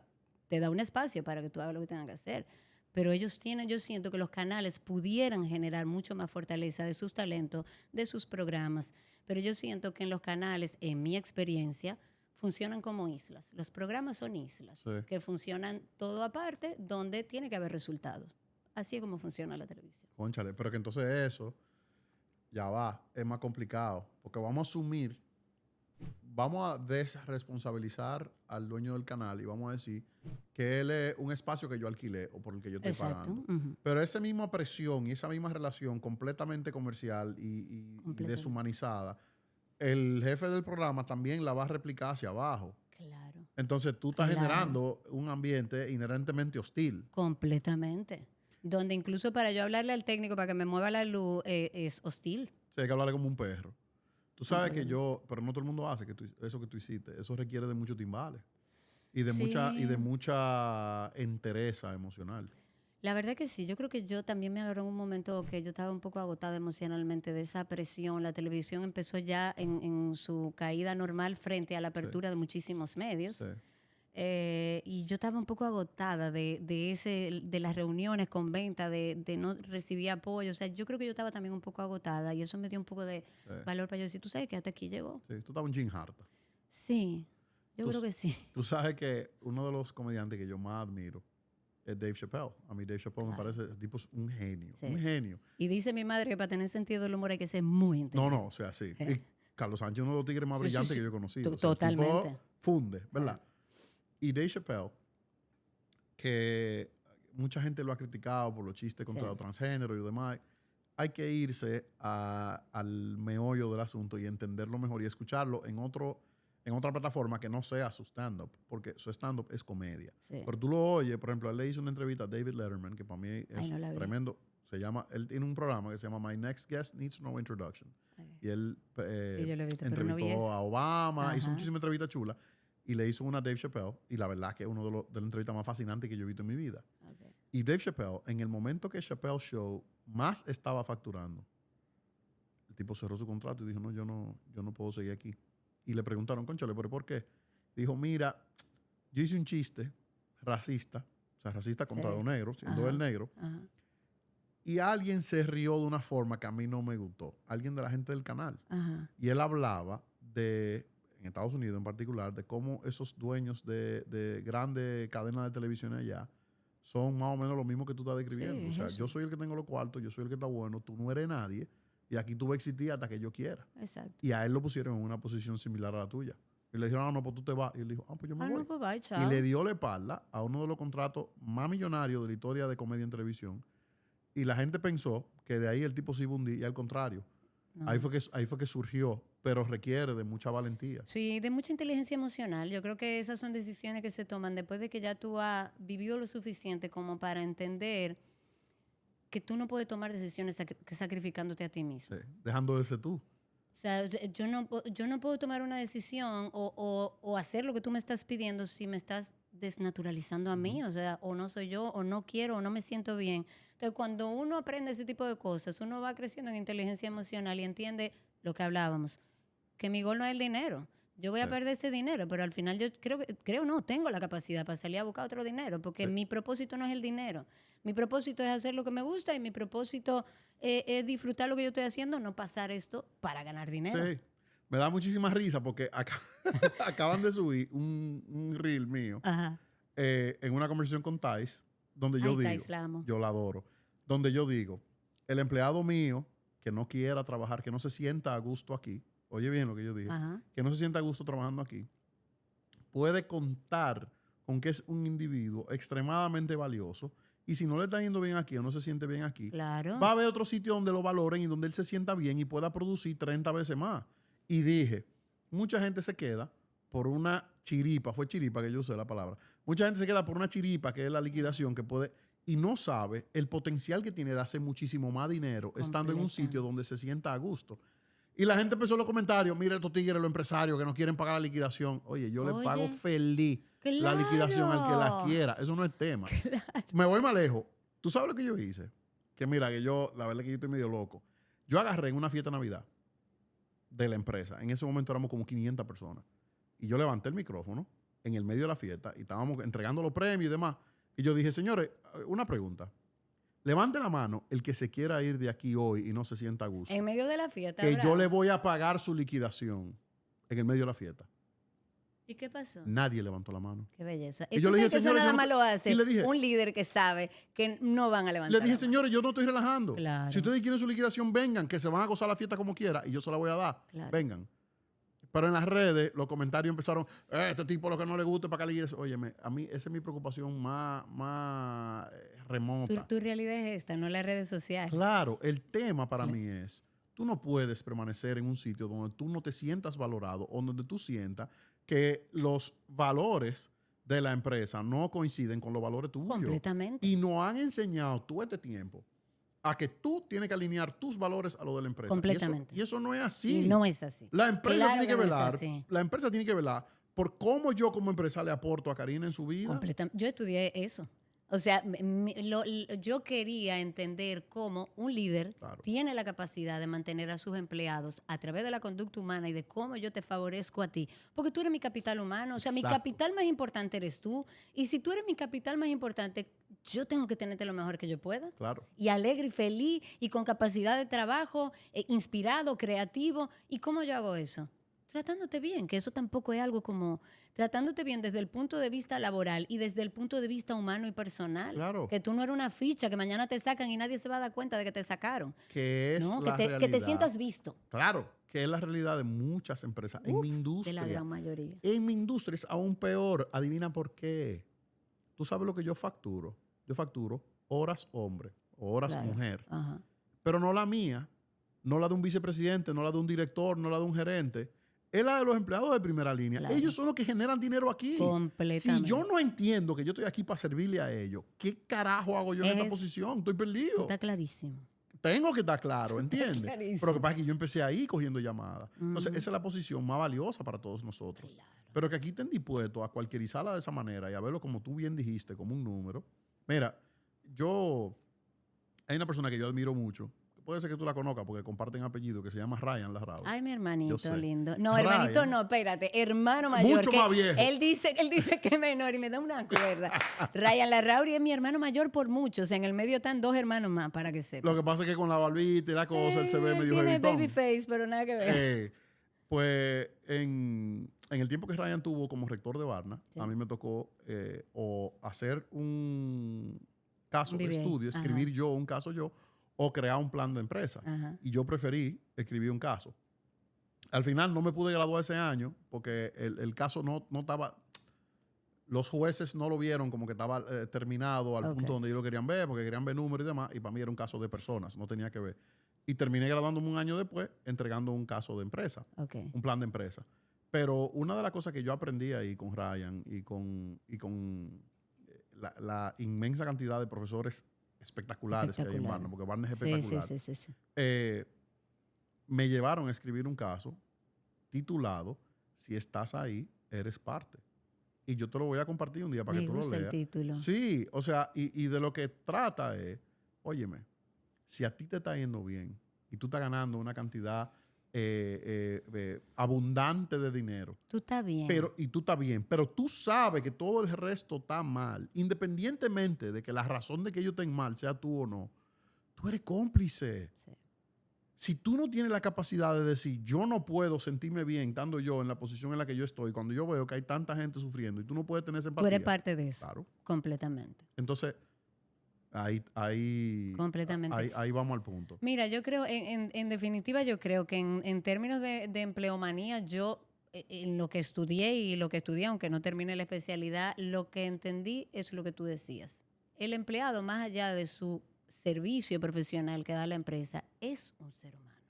te da un espacio para que tú hagas lo que tengas que hacer. Pero ellos tienen, yo siento que los canales pudieran generar mucho más fortaleza de sus talentos, de sus programas. Pero yo siento que en los canales, en mi experiencia, funcionan como islas. Los programas son islas Sí. que funcionan todo aparte, donde tiene que haber resultados. Así es como funciona la televisión. Cónchale, pero que entonces eso ya va, es más complicado. Porque vamos a asumir, vamos a desresponsabilizar al dueño del canal y vamos a decir que él es un espacio que yo alquilé o por el que yo estoy pagando. Ujú. Pero esa misma presión y esa misma relación completamente comercial y deshumanizada, el jefe del programa también la va a replicar hacia abajo. Claro. Entonces tú estás generando un ambiente inherentemente hostil. Completamente. Donde incluso para yo hablarle al técnico para que me mueva la luz es hostil. Sí, hay que hablarle como un perro. Tú sabes que pero no todo el mundo hace eso que tú hiciste. Eso requiere de muchos timbales y de mucha entereza emocional. La verdad que sí, yo creo que yo también me agarró en un momento que yo estaba un poco agotada emocionalmente de esa presión. La televisión empezó ya en su caída normal frente a la apertura de muchísimos medios. Sí. Y yo estaba un poco agotada de las reuniones con venta, de no recibir apoyo. O sea, yo creo que yo estaba también un poco agotada y eso me dio un poco de valor para yo decir, tú sabes que hasta aquí llegó. Sí, tú estabas un chin harta. Sí, yo creo que sí. Tú sabes que uno de los comediantes que yo más admiro es Dave Chappelle. A mí Dave Chappelle me parece, el tipo es un genio, Sí. un genio. Y dice mi madre que para tener sentido del humor hay que ser muy inteligente. No, o sea, sí. Y Carlos Sánchez es uno de los tigres más Sí, brillantes sí, sí. que yo he conocido. O sea, el Totalmente. tipo funde, ¿verdad? Y Dave Chappelle, que mucha gente lo ha criticado por los chistes contra los transgéneros y lo demás, hay que irse al meollo del asunto y entenderlo mejor y escucharlo en otra plataforma que no sea su stand-up, porque su stand-up es comedia. Sí. Pero tú lo oyes, por ejemplo, él le hizo una entrevista a David Letterman, que para mí es no la vi. tremendo. Él tiene un programa que se llama My Next Guest Needs No Introduction. Y él Sí, yo lo he visto, pero entrevistó no vi eso. a Obama, hizo Ajá. muchísimas entrevistas chulas, y le hizo una a Dave Chappelle, y la verdad que es uno de las entrevistas más fascinantes que yo he visto en mi vida. Okay. Y Dave Chappelle, en el momento que Chappelle Show más estaba facturando, el tipo cerró su contrato y dijo, no, yo no puedo seguir aquí. Y le preguntaron, conchale, ¿pero por qué? Dijo, mira, yo hice un chiste racista, o sea, racista contra los negros, siendo él negro, y alguien se rió de una forma que a mí no me gustó. Alguien de la gente del canal. Ajá. Y él hablaba en Estados Unidos en particular, de cómo esos dueños de grandes cadenas de televisión allá son más o menos lo mismo que tú estás describiendo. Sí, o sea, eso. yo soy el que tengo los cuartos, yo soy el que está bueno, tú no eres nadie, y aquí tú vas a existir hasta que yo quiera. Exacto. Y a él lo pusieron en una posición similar a la tuya. Y le dijeron, no, pues tú te vas. Y él dijo, pues yo me voy. No, pues bye, chao. Y le dio la espalda a uno de los contratos más millonarios de la historia de comedia en televisión. Y la gente pensó que de ahí el tipo se iba a hundir, y al contrario. No. Ahí fue que surgió, pero requiere de mucha valentía. Sí, de mucha inteligencia emocional. Yo creo que esas son decisiones que se toman después de que ya tú has vivido lo suficiente como para entender que tú no puedes tomar decisiones sacrificándote a ti mismo. Sí, dejando de ser tú. O sea, yo no puedo tomar una decisión o hacer lo que tú me estás pidiendo si me estás desnaturalizando a mí. O sea, o no soy yo, o no quiero, o no me siento bien. Entonces, cuando uno aprende ese tipo de cosas, uno va creciendo en inteligencia emocional y entiende lo que hablábamos, que mi gol no es el dinero. Yo voy a perder ese dinero, pero al final yo tengo la capacidad para salir a buscar otro dinero, porque mi propósito no es el dinero. Mi propósito es hacer lo que me gusta y mi propósito es disfrutar lo que yo estoy haciendo, no pasar esto para ganar dinero. Sí. Me da muchísima risa porque acaban de subir un reel mío Ajá. en una conversación con Thais, donde yo Ay, digo, Thais, la amo. yo la adoro, donde yo digo, el empleado mío que no quiera trabajar, que no se sienta a gusto aquí, oye bien lo que yo dije, Ajá. que no se sienta a gusto trabajando aquí, puede contar con que es un individuo extremadamente valioso y si no le está yendo bien aquí o no se siente bien aquí, Claro. va a haber otro sitio donde lo valoren y donde él se sienta bien y pueda producir 30 veces más. Y dije, mucha gente se queda por una chiripa, fue chiripa que yo usé la palabra, mucha gente se queda por una chiripa que es la liquidación que puede y no sabe el potencial que tiene de hacer muchísimo más dinero estando en un sitio donde se sienta a gusto. Y la gente empezó en los comentarios, mira estos tigres, los empresarios que no quieren pagar la liquidación. Oye, yo le pago feliz la liquidación al que la quiera. Eso no es tema. Me voy más lejos. ¿Tú sabes lo que yo hice? Que mira, que yo, la verdad es que yo estoy medio loco. Yo agarré en una fiesta de Navidad de la empresa. En ese momento éramos como 500 personas. Y yo levanté el micrófono en el medio de la fiesta y estábamos entregando los premios y demás. Y yo dije, señores, una pregunta. Levante la mano el que se quiera ir de aquí hoy y no se sienta a gusto. En medio de la fiesta. Que yo le voy a pagar su liquidación en el medio de la fiesta. ¿Y qué pasó? Nadie levantó la mano. Qué belleza. Y yo le dije, que eso señores, nada yo no- más lo hace y le dije- un líder que sabe que no van a levantar Le dije, la mano. señores, yo no estoy relajando. Claro. Si ustedes quieren su liquidación, vengan, que se van a gozar la fiesta como quiera y yo se la voy a dar. Claro. Vengan. Pero en las redes, los comentarios empezaron, este tipo lo que no le gusta para que le diga. Óyeme, a mí esa es mi preocupación más remota. Tu realidad es esta, no las redes sociales. Claro, el tema para mí es, tú no puedes permanecer en un sitio donde tú no te sientas valorado o donde tú sientas que los valores de la empresa no coinciden con los valores tuyos. Completamente. Y nos han enseñado todo este tiempo a que tú tienes que alinear tus valores a los de la empresa. Completamente. Y eso no es así. Y no es así. La empresa Claro tiene que que no es velar. así. La empresa tiene que velar por cómo yo como empresa le aporto a Karina en su vida. Yo estudié eso. O sea, yo quería entender cómo un líder Claro. tiene la capacidad de mantener a sus empleados a través de la conducta humana y de cómo yo te favorezco a ti. Porque tú eres mi capital humano. O sea, mi Exacto. capital más importante eres tú. Y si tú eres mi capital más importante, yo tengo que tenerte lo mejor que yo pueda. Claro. Y alegre y feliz y con capacidad de trabajo, inspirado, creativo. ¿Y cómo yo hago eso? Tratándote bien, que eso tampoco es algo como tratándote bien desde el punto de vista laboral y desde el punto de vista humano y personal. Claro. Que tú no eres una ficha que mañana te sacan y nadie se va a dar cuenta de que te sacaron. Que es ¿no? la que te realidad. sientas visto. Claro, que es la realidad de muchas empresas. En mi De industria. la gran mayoría. En mi industria es aún peor. Adivina por qué. Tú sabes lo que yo facturo. Yo facturo horas hombre, horas Claro. mujer. Ajá. Pero no la mía, no la de un vicepresidente, no la de un director, no la de un gerente. Es la de los empleados de primera línea. Claro. Ellos son los que generan dinero aquí. Completamente. Si yo no entiendo que yo estoy aquí para servirle a ellos, ¿qué carajo hago yo en esta posición? Estoy perdido. Está clarísimo. Tengo que estar claro, ¿entiendes? Clarísimo. Pero lo que pasa es que yo empecé ahí cogiendo llamadas. Entonces, esa es la posición más valiosa para todos nosotros. Claro. Pero que aquí estén dispuestos a cualquierizarla de esa manera y a verlo como tú bien dijiste, como un número. Mira, hay una persona que yo admiro mucho, puede ser que tú la conozcas porque comparten apellido, que se llama Ryan Larrauri. Ay, mi Yo hermanito sé. lindo. No, Ryan. hermanito no, espérate. Hermano mayor. Mucho que más viejo. Él dice que es menor y me da una cuerda. Ryan Larrauri es mi hermano mayor por mucho. O sea, en el medio están dos hermanos más, para que sepa. Lo que pasa es que con la barbita y la cosa, él se ve medio Tiene jevitón. baby face, pero nada que ver. Pues en el tiempo que Ryan tuvo como rector de Barna, Sí. a mí me tocó o hacer un caso de Vivir ahí. estudio, escribir yo un caso yo, o crear un plan de empresa. Ajá. Y yo preferí escribir un caso. Al final no me pude graduar ese año porque el caso no estaba... Los jueces no lo vieron como que estaba terminado al Ok. punto donde ellos lo querían ver, porque querían ver números y demás, y para mí era un caso de personas, no tenía que ver. Y terminé graduándome un año después entregando un caso de empresa, Ok. un plan de empresa. Pero una de las cosas que yo aprendí ahí con Ryan y con la inmensa cantidad de profesores espectaculares que hay en Espectacular. Barna, porque Barna es Sí, espectacular, sí. me llevaron a escribir un caso titulado Si estás ahí, eres parte. Y yo te lo voy a compartir un día para Me que tú lo gusta el leas. título. Sí, o sea, y de lo que trata es, óyeme, si a ti te está yendo bien y tú estás ganando una cantidad abundante de dinero, Tú estás bien. y tú estás bien, pero tú sabes que todo el resto está mal, independientemente de que la razón de que ellos estén mal sea tú o no, tú eres cómplice. Sí. Si tú no tienes la capacidad de decir, yo no puedo sentirme bien estando yo en la posición en la que yo estoy, cuando yo veo que hay tanta gente sufriendo y tú no puedes tener esa Tú empatía. eres parte de eso. Claro. Completamente. Entonces, Completamente. Ahí vamos al punto. Mira, yo creo, en definitiva, yo creo que en términos de empleomanía, yo en lo que estudié y lo que estudié, aunque no terminé la especialidad, lo que entendí es lo que tú decías. El empleado, más allá de su servicio profesional que da la empresa, es un ser humano.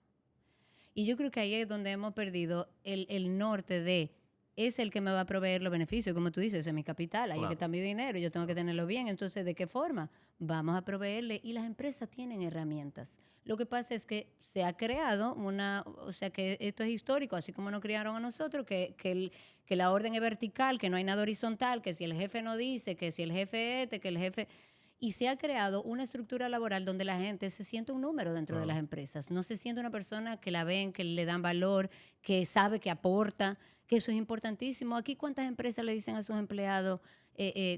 Y yo creo que ahí es donde hemos perdido el norte de, es el que me va a proveer los beneficios, como tú dices, ese es mi capital, ahí es que está mi dinero, yo tengo que tenerlo bien. Entonces, ¿de qué forma? Vamos a proveerle, y las empresas tienen herramientas. Lo que pasa es que se ha creado o sea que esto es histórico, así como nos criaron a nosotros, que la orden es vertical, que no hay nada horizontal, que si el jefe no dice, que si el jefe que el jefe... Y se ha creado una estructura laboral donde la gente se siente un número dentro de las empresas. No se siente una persona que la ven, que le dan valor, que sabe que aporta, que eso es importantísimo. Aquí, ¿cuántas empresas le dicen a sus empleados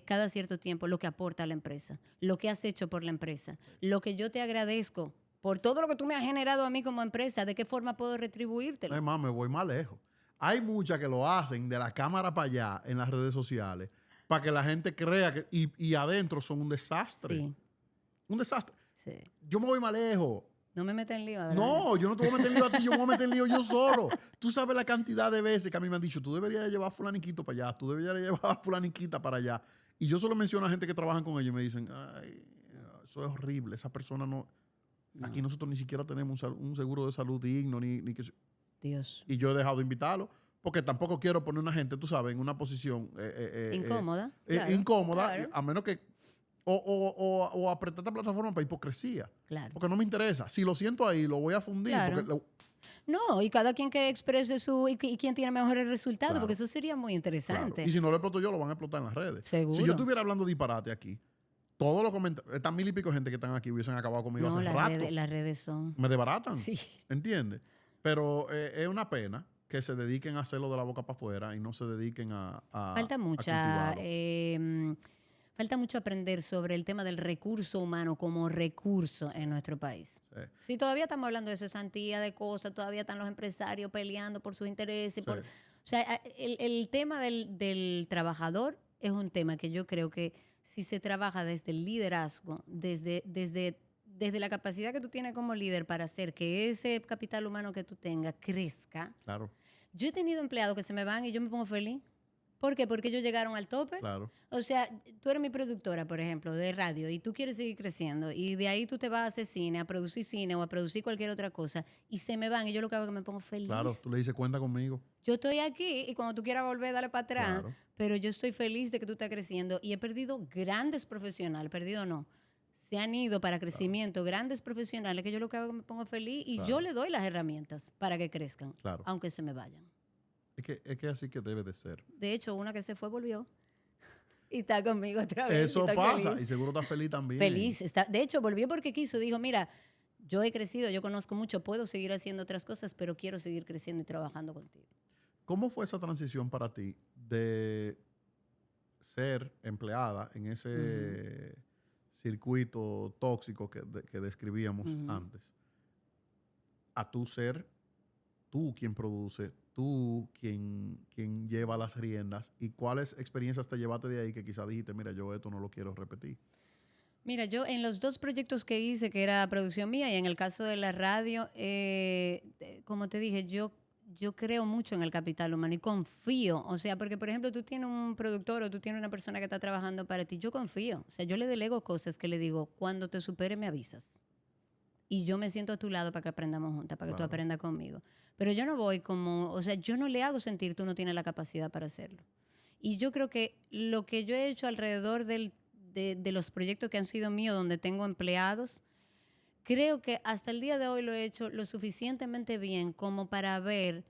cada cierto tiempo lo que aporta a la empresa, lo que has hecho por la empresa, lo que yo te agradezco por todo lo que tú me has generado a mí como empresa, de qué forma puedo retribuírtelo? No, más, me voy más lejos. Hay muchas que lo hacen de la cámara para allá en las redes sociales para que la gente crea que... Y adentro son un desastre. Sí. Un desastre. Sí. Yo me voy más lejos. No me metas en lío, ¿verdad? No, yo no te voy a meter en lío a ti, yo me voy a meter en lío yo solo. Tú sabes la cantidad de veces que a mí me han dicho, tú deberías llevar a fulaniquito para allá, tú deberías llevar a fulaniquita para allá. Y yo solo menciono a gente que trabaja con ellos y me dicen, ay, eso es horrible, esa persona no... Aquí nosotros ni siquiera tenemos un seguro de salud digno, ni que... Dios. Y yo he dejado de invitarlo, porque tampoco quiero poner a una gente, tú sabes, en una posición... Incómoda. Claro, incómoda, claro. a menos que... O apretar esta plataforma para hipocresía. Claro. Porque no me interesa. Si lo siento ahí, lo voy a fundir. Claro. Porque No, y cada quien que exprese y quién tiene mejores resultados, Claro. porque eso sería muy interesante. claro. Y si no lo exploto yo, lo van a explotar en las redes. Seguro. Si yo estuviera hablando disparate aquí, todos los comentarios, estas 1000 y pico gente que están aquí hubiesen acabado conmigo No, hace rato. las redes son... Me desbaratan. Sí. ¿Entiendes? Pero es una pena que se dediquen a hacerlo de la boca para afuera y no se dediquen a Falta mucha... cultivarlo. Falta mucho aprender sobre el tema del recurso humano como recurso en nuestro país. Sí. Sí, todavía estamos hablando de cesantía, de cosas, todavía están los empresarios peleando por sus intereses. Sí. O sea, el tema del trabajador es un tema que yo creo que si se trabaja desde el liderazgo, desde la capacidad que tú tienes como líder para hacer que ese capital humano que tú tengas crezca. Claro, Yo he tenido empleados que se me van y yo me pongo feliz. ¿Por qué? Porque ellos llegaron al tope. claro. O sea, tú eres mi productora, por ejemplo, de radio, y tú quieres seguir creciendo, y de ahí tú te vas a hacer cine o a producir cualquier otra cosa, y se me van, y yo lo que hago es que me pongo feliz. Claro, tú le dices cuenta conmigo. Yo estoy aquí, y cuando tú quieras volver, dale para atrás, Claro. pero yo estoy feliz de que tú estás creciendo, y he perdido grandes profesionales, perdido no, se han ido para crecimiento, grandes profesionales, que yo lo que hago es que me pongo feliz, y yo le doy las herramientas para que crezcan, Claro. aunque se me vayan. Es que así que debe de ser. De hecho, una que se fue volvió. Y está conmigo otra vez. Eso y estoy pasa. feliz. Y seguro está feliz también. Feliz. De hecho, volvió porque quiso. Dijo, mira, yo he crecido, yo conozco mucho, puedo seguir haciendo otras cosas, pero quiero seguir creciendo y trabajando contigo. ¿Cómo fue esa transición para ti de ser empleada en ese circuito tóxico que describíamos antes a tú ser tú quien produce, tú quien lleva las riendas? ¿Y cuáles experiencias te llevaste de ahí que quizás dijiste, mira, yo esto no lo quiero repetir? Mira, yo en los 2 proyectos que hice, que era producción mía, y en el caso de la radio, como te dije, yo creo mucho en el capital humano y confío. O sea, porque, por ejemplo, tú tienes un productor o tú tienes una persona que está trabajando para ti, yo confío. O sea, yo le delego cosas que le digo, cuando te supere me avisas. Y yo me siento a tu lado para que aprendamos juntas, para que tú aprendas conmigo. Pero yo no voy como, o sea, yo no le hago sentir tú no tienes la capacidad para hacerlo. Y yo creo que lo que yo he hecho alrededor de los proyectos que han sido míos, donde tengo empleados, creo que hasta el día de hoy lo he hecho lo suficientemente bien como para haber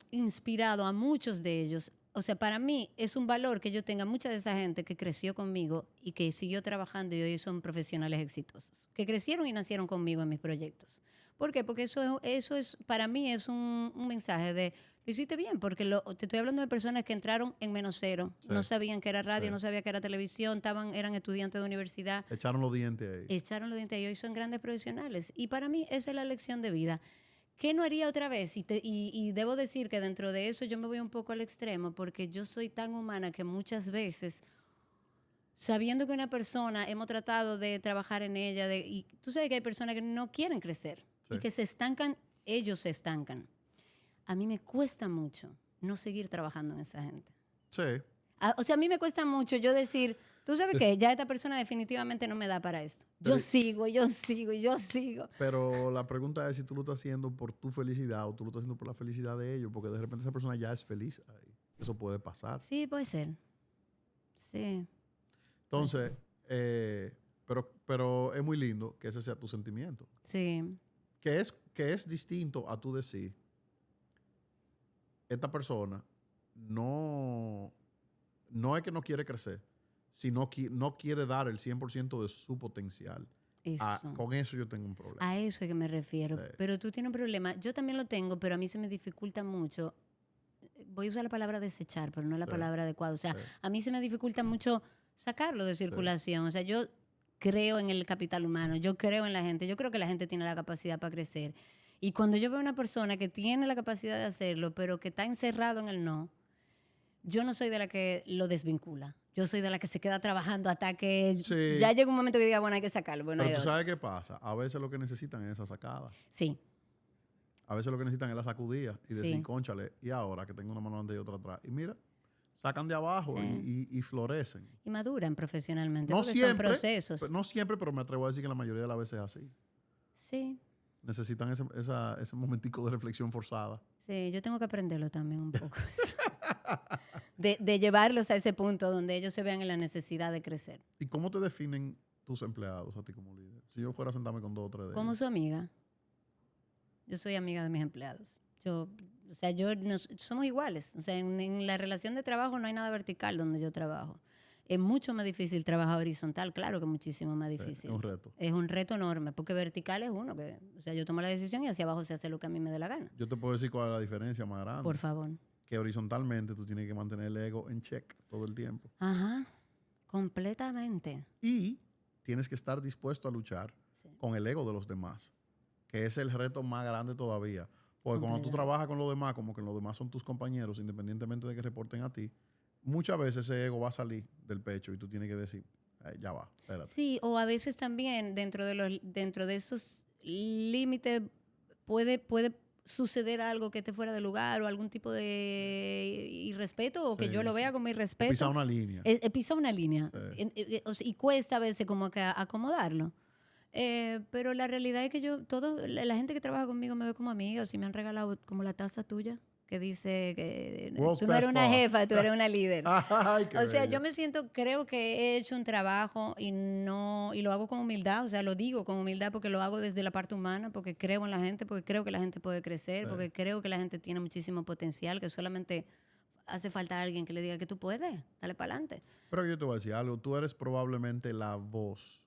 inspirado a muchos de ellos. O sea, para mí es un valor que yo tenga mucha de esa gente que creció conmigo y que siguió trabajando y hoy son profesionales exitosos, que crecieron y nacieron conmigo en mis proyectos. ¿Por qué? Porque eso es para mí es un mensaje de, lo hiciste bien, porque te estoy hablando de personas que entraron en -0, no sabían que era radio, no sabían que era televisión, eran estudiantes de universidad. Echaron los dientes ahí. Echaron los dientes y hoy son grandes profesionales. Y para mí esa es la lección de vida. ¿Qué no haría otra vez? Y debo decir que dentro de eso yo me voy un poco al extremo porque yo soy tan humana que muchas veces sabiendo que una persona, hemos tratado de trabajar en ella, y tú sabes que hay personas que no quieren crecer Sí. y que se estancan, ellos se estancan. A mí me cuesta mucho no seguir trabajando en esa gente. Sí. O sea, a mí me cuesta mucho yo decir, tú sabes qué, ya esta persona definitivamente no me da para esto. Yo Pero- sigo, yo sigo, yo sigo. Pero la pregunta es si tú lo estás haciendo por tu felicidad o tú lo estás haciendo por la felicidad de ellos, porque de repente esa persona ya es feliz ahí. Eso puede pasar. Sí, puede ser. Sí. Entonces, pero es muy lindo que ese sea tu sentimiento. Sí. Que es distinto a tú decir, esta persona no es que no quiere crecer, sino que no quiere dar el 100% de su potencial. Eso. Con eso yo tengo un problema. A eso es que me refiero. Sí. Pero tú tienes un problema. Yo también lo tengo, pero a mí se me dificulta mucho. Voy a usar la palabra desechar, pero no la Sí. palabra adecuada. O sea, Sí. a mí se me dificulta mucho sacarlo de circulación. O sea, yo creo en el capital humano, yo creo en la gente, yo creo que la gente tiene la capacidad para crecer. Y cuando yo veo una persona que tiene la capacidad de hacerlo, pero que está encerrado en el no, yo no soy de la que lo desvincula. Yo soy de la que se queda trabajando hasta que Sí. ya llega un momento que diga, bueno, hay que sacarlo. Bueno, Pero hay tú otro. sabes qué pasa. A veces lo que necesitan es esa sacada. Sí, A veces lo que necesitan es la sacudida y decir, Sí. cónchale, y ahora que tengo una mano delante y otra atrás. Y mira, sacan de abajo Sí. y florecen. y maduran profesionalmente. No porque siempre, son procesos. no siempre, pero me atrevo a decir que la mayoría de las veces es así. Sí, Necesitan ese momentico de reflexión forzada. sí, yo tengo que aprenderlo también un poco. de llevarlos a ese punto donde ellos se vean en la necesidad de crecer. ¿Y cómo te definen tus empleados a ti como líder? Si yo fuera a sentarme con 2 o 3 de Como ellos. su amiga, yo soy amiga de mis empleados. Somos iguales. O sea, en la relación de trabajo no hay nada vertical donde yo trabajo. Es mucho más difícil trabajar horizontal, claro que es muchísimo más Sí, difícil. es un reto. Es un reto enorme, porque vertical es uno, o sea, yo tomo la decisión y hacia abajo se hace lo que a mí me dé la gana. Yo te puedo decir cuál es la diferencia más grande. Por favor. Que horizontalmente tú tienes que mantener el ego en check todo el tiempo. Ajá, completamente. Y tienes que estar dispuesto a luchar Sí. con el ego de los demás, que es el reto más grande todavía. Porque cuando tú Completamente. trabajas con los demás, como que los demás son tus compañeros, independientemente de que reporten a ti, muchas veces ese ego va a salir del pecho y tú tienes que decir, ya va, espérate. Sí, o a veces también dentro de esos límites puede suceder algo que esté fuera de lugar o algún tipo de irrespeto o que Sí, yo lo sí. vea como Pisar irrespeto. una línea. Pisa una línea. Sí. O sea, y cuesta a veces como que acomodarlo. Pero la realidad es que la gente que trabaja conmigo me ve como amiga, o si me han regalado como la taza tuya que dice que World's tú no eres Best una Boss. jefa, tú eres una líder. Ay, qué O sea, bello. yo me siento, creo que he hecho un trabajo y lo hago con humildad, o sea, lo digo con humildad porque lo hago desde la parte humana, porque creo en la gente, porque creo que la gente puede crecer, Sí. porque creo que la gente tiene muchísimo potencial, que solamente hace falta alguien que le diga que tú puedes, dale para adelante. Pero yo te voy a decir algo. Tú eres probablemente la voz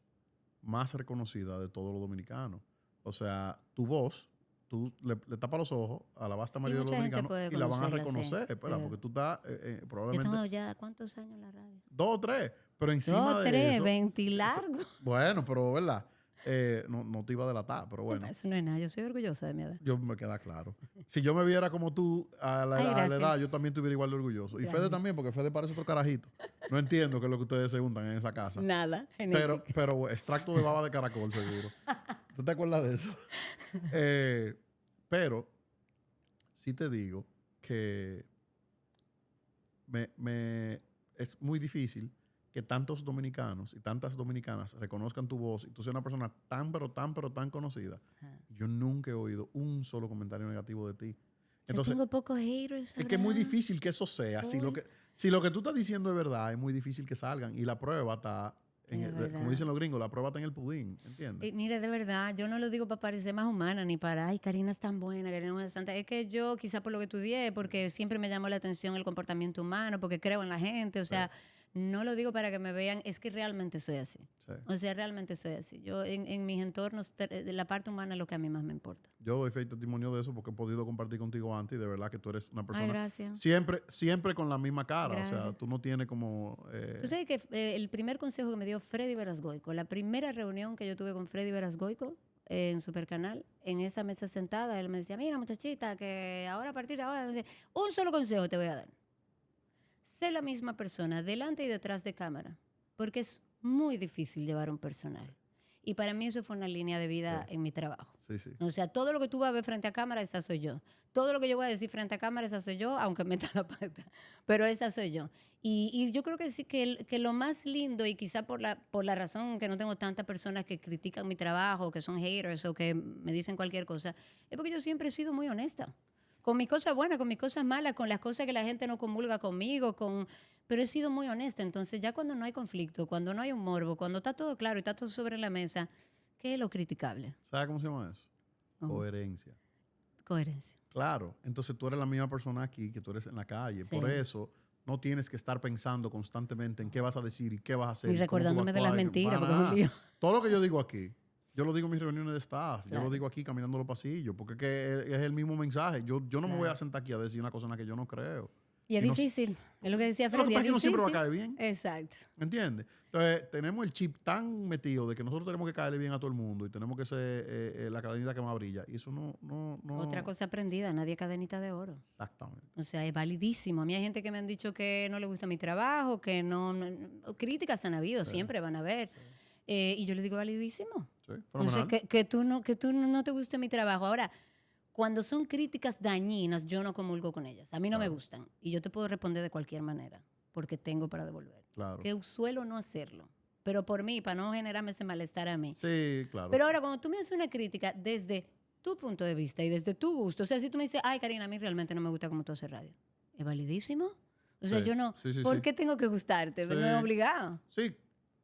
más reconocida de todos los dominicanos. O sea, tu voz, tú le tapas los ojos a la vasta mayoría de los mucha gente dominicanos puede y la van a conocerla, sí. reconocer, ¿verdad? Sí. Porque tú estás Yo probablemente tengo ya, ¿cuántos años en la radio? 2 o 3, pero encima 2, de 3, eso, 20 largo. bueno, pero ¿verdad? No te iba a delatar, pero bueno, Eso no es nada, yo soy orgullosa de mi edad. yo me queda claro. Si yo me viera como tú a la, Ay, a la gracias. edad, yo también estuviera igual de orgulloso. Y Fede Gracias. también, porque Fede parece otro carajito. No entiendo qué es lo que ustedes se juntan en esa casa. Nada, Pero extracto de baba de caracol, seguro. ¿Tú te acuerdas de eso? Pero sí te digo que es muy difícil que tantos dominicanos y tantas dominicanas reconozcan tu voz y tú seas una persona tan, pero tan conocida. Ajá. Yo nunca he oído un solo comentario negativo de ti. Yo Entonces, tengo pocos haters. es que es muy Abraham. difícil que eso sea. Si lo que tú estás diciendo es verdad, es muy difícil que salgan. Y la prueba está, Es verdad. como dicen los gringos, la prueba está en el pudín, ¿entiendes? Mire, de verdad, yo no lo digo para parecer más humana ni para, ay, Karina es tan buena, Karina es tanta. Es que yo, quizá por lo que estudié, porque siempre me llamó la atención el comportamiento humano, porque creo en la gente, o sea, no lo digo para que me vean, es que realmente soy así. Sí. O sea, realmente soy así. Yo en mis entornos, la parte humana es lo que a mí más me importa. Yo doy fe y testimonio de eso porque he podido compartir contigo antes y de verdad que tú eres una Ay, persona gracias. siempre con la misma cara. O sea, Gracias. tú no tienes como... Tú sabes que el primer consejo que me dio Freddy Verasgoico, la primera reunión que yo tuve con Freddy Verasgoico en Supercanal, en esa mesa sentada, él me decía, mira muchachita, que ahora a partir de ahora, me dice, un solo consejo te voy a dar. Sé la misma persona, delante y detrás de cámara. porque es muy difícil llevar un personal. Y para mí eso fue una línea de vida en mi trabajo. Sí, sí. O sea, todo lo que tú vas a ver frente a cámara, esa soy yo. Todo lo que yo voy a decir frente a cámara, esa soy yo, aunque meta la pata. Pero esa soy yo. Y yo creo que sí, que lo más lindo, y quizá por la razón que no tengo tantas personas que critican mi trabajo, que son haters o que me dicen cualquier cosa, es porque yo siempre he sido muy honesta. Con mis cosas buenas, con mis cosas malas, con las cosas que la gente no comulga conmigo, pero he sido muy honesta. Entonces, ya cuando no hay conflicto, cuando no hay un morbo, cuando está todo claro y está todo sobre la mesa, ¿qué es lo criticable? ¿Sabes cómo se llama eso? Coherencia. Coherencia. Claro, entonces tú eres la misma persona aquí que tú eres en la calle. Sí. Por eso no tienes que estar pensando constantemente en qué vas a decir y qué vas a hacer. Y recordándome de las mentiras, porque es un lío. Todo lo que yo digo aquí, yo lo digo en mis reuniones de staff, Claro. yo lo digo aquí caminando los pasillos, porque es que es el mismo mensaje. Yo no me voy a Claro. sentar aquí a decir una cosa en la que yo no creo. Y es Y no- difícil, es lo que decía Pero lo que Freddy, pasa es es que uno siempre va a difícil. caer bien. Exacto. ¿Entiendes? Entonces, tenemos el chip tan metido de que nosotros tenemos que caerle bien a todo el mundo y tenemos que ser la cadenita que más brilla. Y eso no. Otra cosa aprendida, nadie cadenita de oro. Exactamente. O sea, es validísimo. A mí hay gente que me han dicho que no le gusta mi trabajo, que críticas han habido, siempre van a haber. Y yo le digo, validísimo. Sí, O sea, fenomenal. que tú no te guste mi trabajo. Ahora, cuando son críticas dañinas, yo no comulgo con ellas. A mí no me gustan. Y yo te puedo responder de cualquier manera, porque tengo para devolver. Claro. Que suelo no hacerlo. Pero por mí, para no generarme ese malestar a mí. Sí, claro. Pero ahora, cuando tú me haces una crítica desde tu punto de vista y desde tu gusto, o sea, si tú me dices, ay, Karina, a mí realmente no me gusta cómo tú haces radio, ¿es validísimo? O sea, Sí, yo no, sí, sí, ¿por sí. qué tengo que gustarte? No Sí. es obligado. Sí,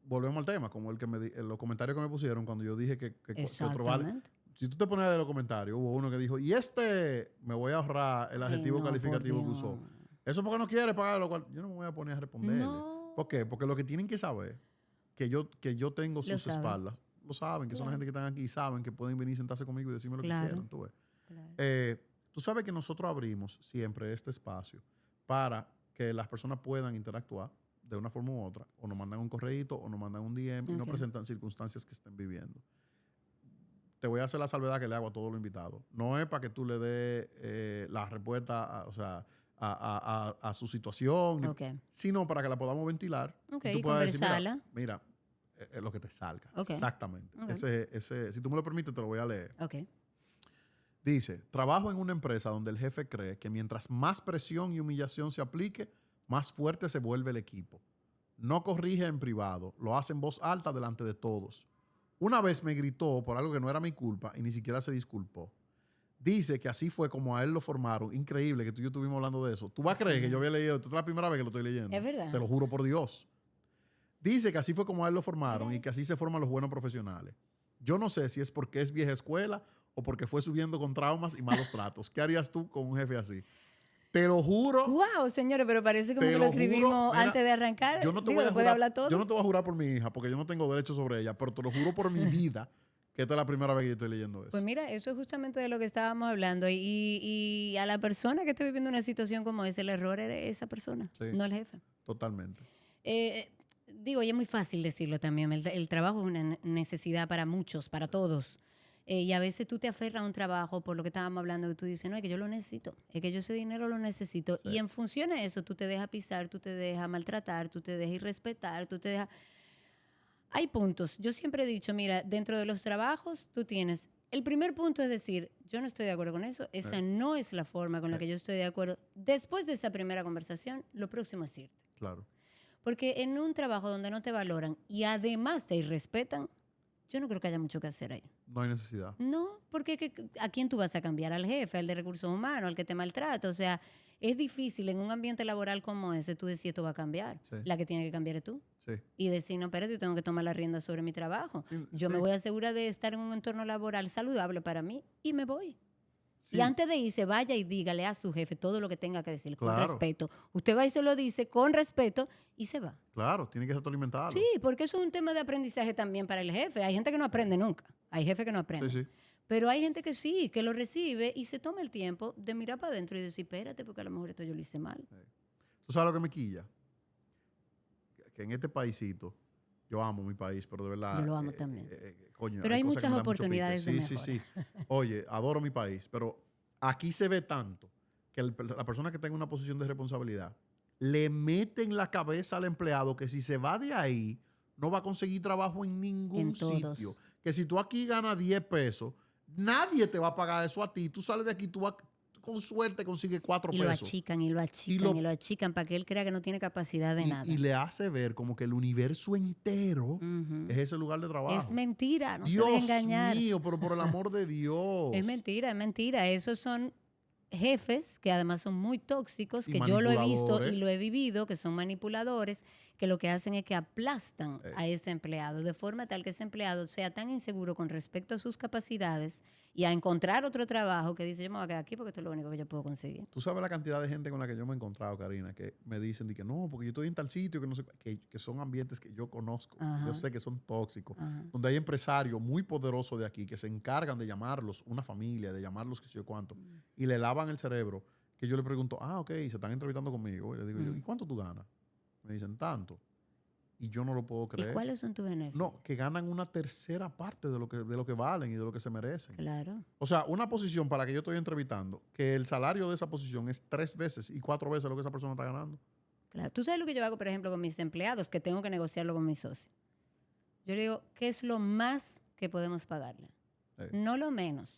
volvemos al tema, como los comentarios que me pusieron cuando yo dije que otro vale. Exactamente. Si tú te pones a leer los comentarios, hubo uno que dijo, y me voy a ahorrar el adjetivo no, por calificativo que Dios. usó. Eso porque no quiere pagar lo cual yo no me voy a poner a responderle. No. ¿Por qué? Porque lo que tienen que saber, que yo tengo sus saben. espaldas, lo saben, que son la Claro. gente que están aquí y saben que pueden venir y sentarse conmigo y decirme lo Claro. que quieran. Tú ves. Claro. Tú sabes que nosotros abrimos siempre este espacio para que las personas puedan interactuar de una forma u otra, o nos mandan un correíto, o nos mandan un DM y nos Ok. presentan circunstancias que estén viviendo. Te voy a hacer la salvedad que le hago a todos los invitados. No es para que tú le des la respuesta, a su situación, Ok. sino para que la podamos ventilar. Ok, y tú y puedas decir, conversarla. mira, es lo que te salga. Ok. Exactamente. Ok. Si tú me lo permites, te lo voy a leer. Ok. Dice, trabajo en una empresa donde el jefe cree que mientras más presión y humillación se aplique, más fuerte se vuelve el equipo. No corrige en privado, lo hace en voz alta delante de todos. Una vez me gritó por algo que no era mi culpa y ni siquiera se disculpó. Dice que así fue como a él lo formaron. Increíble que tú y yo estuvimos hablando de eso. ¿Tú vas a creer que yo había leído? Esto es la primera vez que lo estoy leyendo. Es verdad. Te lo juro por Dios. Dice que así fue como a él lo formaron y que así se forman los buenos profesionales. Yo no sé si es porque es vieja escuela o porque fue subiendo con traumas y malos tratos. ¿Qué harías tú con un jefe así? Te lo juro. Wow, señores, pero parece como Te que lo lo juro, escribimos mira, antes de arrancar. Yo no te Digo, voy a después de jurar, hablar todo. yo no te voy a jurar por mi hija porque yo no tengo derecho sobre ella, pero te lo juro por mi vida que esta es la primera vez que yo estoy leyendo eso. Pues mira, eso es justamente de lo que estábamos hablando. Y a la persona que está viviendo una situación como esa, el error es esa persona, Sí. no el jefe. Totalmente. Digo, y es muy fácil decirlo también. El trabajo es una necesidad para muchos, para todos. Y a veces tú te aferras a un trabajo por lo que estábamos hablando, que tú dices, no, es que yo lo necesito, es que yo ese dinero lo necesito. Sí. Y en función a eso, tú te dejas pisar, tú te dejas maltratar, tú te dejas irrespetar, tú te dejas... Hay puntos. Yo siempre he dicho, mira, dentro de los trabajos tú tienes... El primer punto es decir, yo no estoy de acuerdo con eso, esa no es la forma con la que yo estoy de acuerdo. Después de esa primera conversación, lo próximo es irte. Claro. Porque en un trabajo donde no te valoran y además te irrespetan, yo no creo que haya mucho que hacer ahí. No hay necesidad. No, porque ¿a quién tú vas a cambiar? ¿Al jefe, al de recursos humanos, al que te maltrata? O sea, es difícil en un ambiente laboral como ese tú decir esto va a cambiar. Sí. La que tiene que cambiar es tú. Sí. Y decir, no, espérate, yo tengo que tomar la rienda sobre mi trabajo. Sí, Yo me sí. voy a asegurar de estar en un entorno laboral saludable para mí y me voy. Sí. Y antes de irse, vaya y dígale a su jefe todo lo que tenga que decir con Claro. respeto. Usted va y se lo dice con respeto y se va. Claro, tiene que ser alimentado. Sí, porque eso es un tema de aprendizaje también para el jefe. Hay gente que no aprende nunca. Hay jefes que no aprenden. Sí, sí. Pero hay gente que sí, que lo recibe y se toma el tiempo de mirar para adentro y decir, espérate, porque a lo mejor esto yo lo hice mal. ¿Tú sabes lo que me quilla? Que en este paísito, yo amo mi país, pero de verdad... Yo lo amo también. Coño, Pero hay cosas que muchas me dan mucho oportunidades pique. de Sí, sí, sí. Oye, adoro mi país, pero aquí se ve tanto que la persona que está en una posición de responsabilidad le mete en la cabeza al empleado que si se va de ahí, no va a conseguir trabajo en ningún En todos. sitio. Que si tú aquí ganas 10 pesos, nadie te va a pagar eso a ti. Tú sales de aquí, tú vas, con suerte consigues 4 Y lo pesos. achican, y lo achican, y lo achican para que él crea que no tiene capacidad de nada. Y le hace ver como que el universo entero Ujú. es ese lugar de trabajo. Es mentira, no se Dios deje engañar. mío, pero por el amor de Dios. Es mentira, es mentira. Esos son jefes que además son muy tóxicos, Y que yo lo he visto manipuladores. y lo he vivido, que son manipuladores, que lo que hacen es que aplastan a ese empleado, de forma tal que ese empleado sea tan inseguro con respecto a sus capacidades y a encontrar otro trabajo que dice, yo me voy a quedar aquí porque esto es lo único que yo puedo conseguir. Tú sabes la cantidad de gente con la que yo me he encontrado, Karina, que me dicen de que no, porque yo estoy en tal sitio, que no sé, que son ambientes que yo conozco, Ajá. yo sé que son tóxicos, Ajá. donde hay empresarios muy poderosos de aquí que se encargan de llamarlos, una familia, de llamarlos que sé yo cuánto, y le lavan el cerebro, que yo le pregunto, ok, se están entrevistando conmigo, y le digo yo, ¿y cuánto tú ganas? Me dicen, tanto. Y yo no lo puedo ¿Y creer. cuáles son tus beneficios? No, que ganan una tercera parte de lo que valen y de lo que se merecen. Claro. O sea, una posición para la que yo estoy entrevistando, que el salario de esa posición es 3 veces y 4 veces lo que esa persona está ganando. Claro. Tú sabes lo que yo hago, por ejemplo, con mis empleados, que tengo que negociarlo con mis socios. Yo le digo, ¿qué es lo más que podemos pagarle? No lo menos.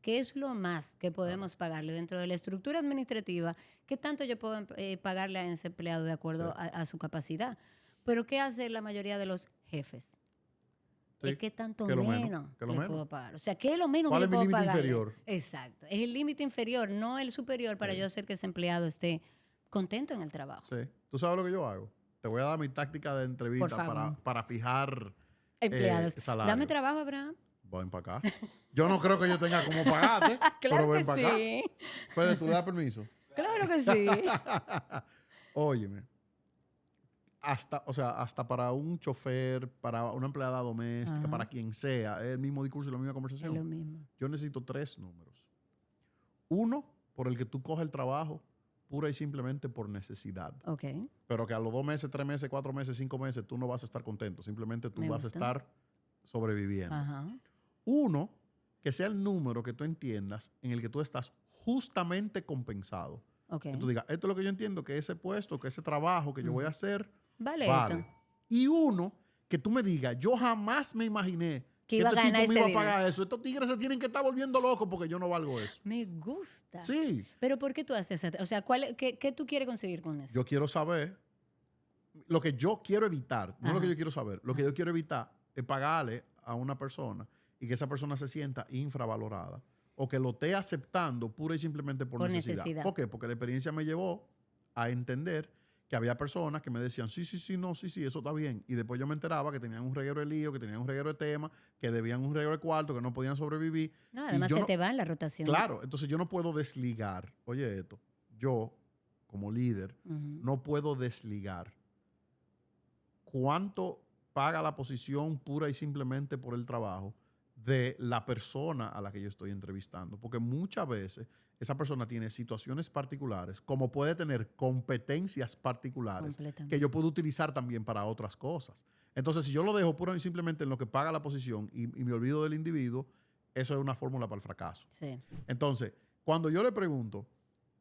¿Qué es lo más que podemos pagarle dentro de la estructura administrativa? ¿Qué tanto yo puedo pagarle a ese empleado de acuerdo a su capacidad? Pero ¿qué hace la mayoría de los jefes? Sí, Es que tanto que lo menos que lo le menos. puedo pagar. O sea, ¿qué es lo menos que ¿Cuál yo es mi puedo límite pagarle? inferior? Exacto. Es el límite inferior, no el superior, para yo hacer que ese empleado esté contento en el trabajo. Sí. ¿Tú sabes lo que yo hago? Te voy a dar mi táctica de entrevista Por favor. para fijar Empleados. salario. Dame trabajo, Abraham. Ven para acá. Yo no creo que yo tenga como pagarte, pero Claro ven que para acá. sí. Fede, ¿tú le das permiso? Claro que sí. Óyeme. Hasta para un chofer, para una empleada doméstica, Ajá. para quien sea, es el mismo discurso y la misma Es conversación. lo mismo. Yo necesito 3 números. Uno, por el que tú coges el trabajo pura y simplemente por necesidad. Ok. Pero que a los 2 meses, 3 meses, 4 meses, 5 meses, tú no vas a estar contento. Simplemente tú Me vas a gusta. estar sobreviviendo. Ajá. Uno, que sea el número que tú entiendas en el que tú estás justamente compensado. Ok. Que tú digas, esto es lo que yo entiendo, que ese puesto, que ese trabajo que yo voy a hacer, Vale, vale. esto. Y uno, que tú me digas, yo jamás me imaginé Que iba a este ganar tipo me ese iba a dinero. pagar eso. Estos tigres se tienen que estar volviendo locos porque yo no valgo eso. Me gusta. Sí, Pero ¿por qué tú haces eso? O sea, ¿qué tú quieres conseguir con eso? yo quiero saber lo que yo quiero evitar, no lo que Ajá. yo quiero saber. Lo que yo quiero evitar es pagarle a una persona y que esa persona se sienta infravalorada o que lo esté aceptando pura y simplemente por necesidad. ¿Por qué? Porque la experiencia me llevó a entender que había personas que me decían, sí, eso está bien. Y después yo me enteraba que tenían un reguero de lío, que tenían un reguero de temas, que debían un reguero de cuarto, que no podían sobrevivir. No, Y además yo se no- te va en la rotación. Claro, entonces yo no puedo desligar. Oye, esto, yo como líder Ujú. no puedo desligar cuánto paga la posición pura y simplemente por el trabajo de la persona a la que yo estoy entrevistando. Porque muchas veces esa persona tiene situaciones particulares, como puede tener competencias particulares Completamente. que yo puedo utilizar también para otras cosas. Entonces, si yo lo dejo pura y simplemente en lo que paga la posición y me olvido del individuo, eso es una fórmula para el fracaso. Sí. Entonces, cuando yo le pregunto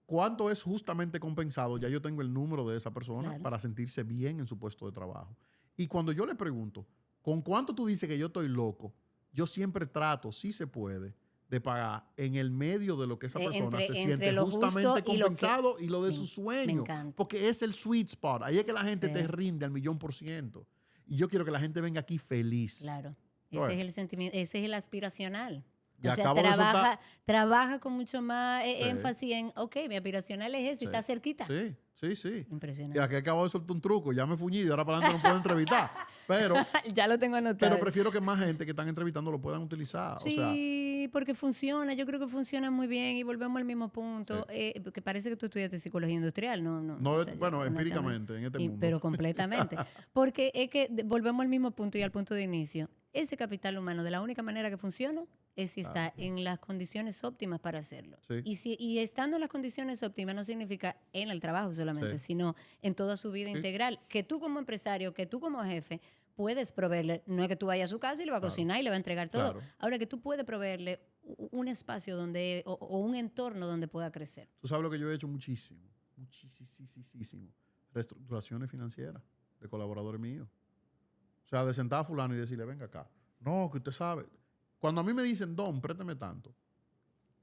cuánto es justamente compensado, ya yo tengo el número de esa persona Claro. para sentirse bien en su puesto de trabajo. Y cuando yo le pregunto, ¿con cuánto tú dices que yo estoy loco? Yo siempre trato, si se puede, de pagar en el medio de lo que esa persona se entre siente lo justo justamente y lo que- compensado y lo de Me- su me sueño. encanta. Porque es el sweet spot. Ahí es que la gente Sí. te rinde al 1,000,000%. Y yo quiero que la gente venga aquí feliz. Claro. Oye. Ese es el sentimiento, ese es el aspiracional. Y O sea, acabo de soltar- trabaja con mucho más Sí. énfasis en, ok, mi aspiracional es ese, Sí. está cerquita. Sí. Y Impresionante. aquí acabo de soltar un truco. Ya me fuñí y ahora para adelante no puedo entrevistar. Pero Ya lo tengo anotado. prefiero que más gente que están entrevistando lo puedan utilizar. Sí, O sea, porque funciona, yo creo que funciona muy bien y volvemos al mismo punto, porque parece que tú estudiaste psicología industrial, ¿no? no, o sea, bueno, honestamente. empíricamente en este mundo. Pero completamente. Porque es que volvemos al mismo punto y al punto de inicio. Ese capital humano, de la única manera que funciona, es si está en las condiciones óptimas para hacerlo. Sí. Y estando en las condiciones óptimas no significa en el trabajo solamente, Sí. sino en toda su vida Sí. integral. Que tú como empresario, que tú como jefe, puedes proveerle, no es que tú vayas a su casa y le va a Claro. cocinar y le va a entregar todo. Claro. Ahora que tú puedes proveerle un espacio donde o un entorno donde pueda crecer. Tú sabes lo que yo he hecho muchísimo. Muchísimo. reestructuraciones financieras de colaboradores míos. O sea, de sentar a fulano y decirle, venga acá. No, que usted sabe. Cuando a mí me dicen, Don, présteme tanto.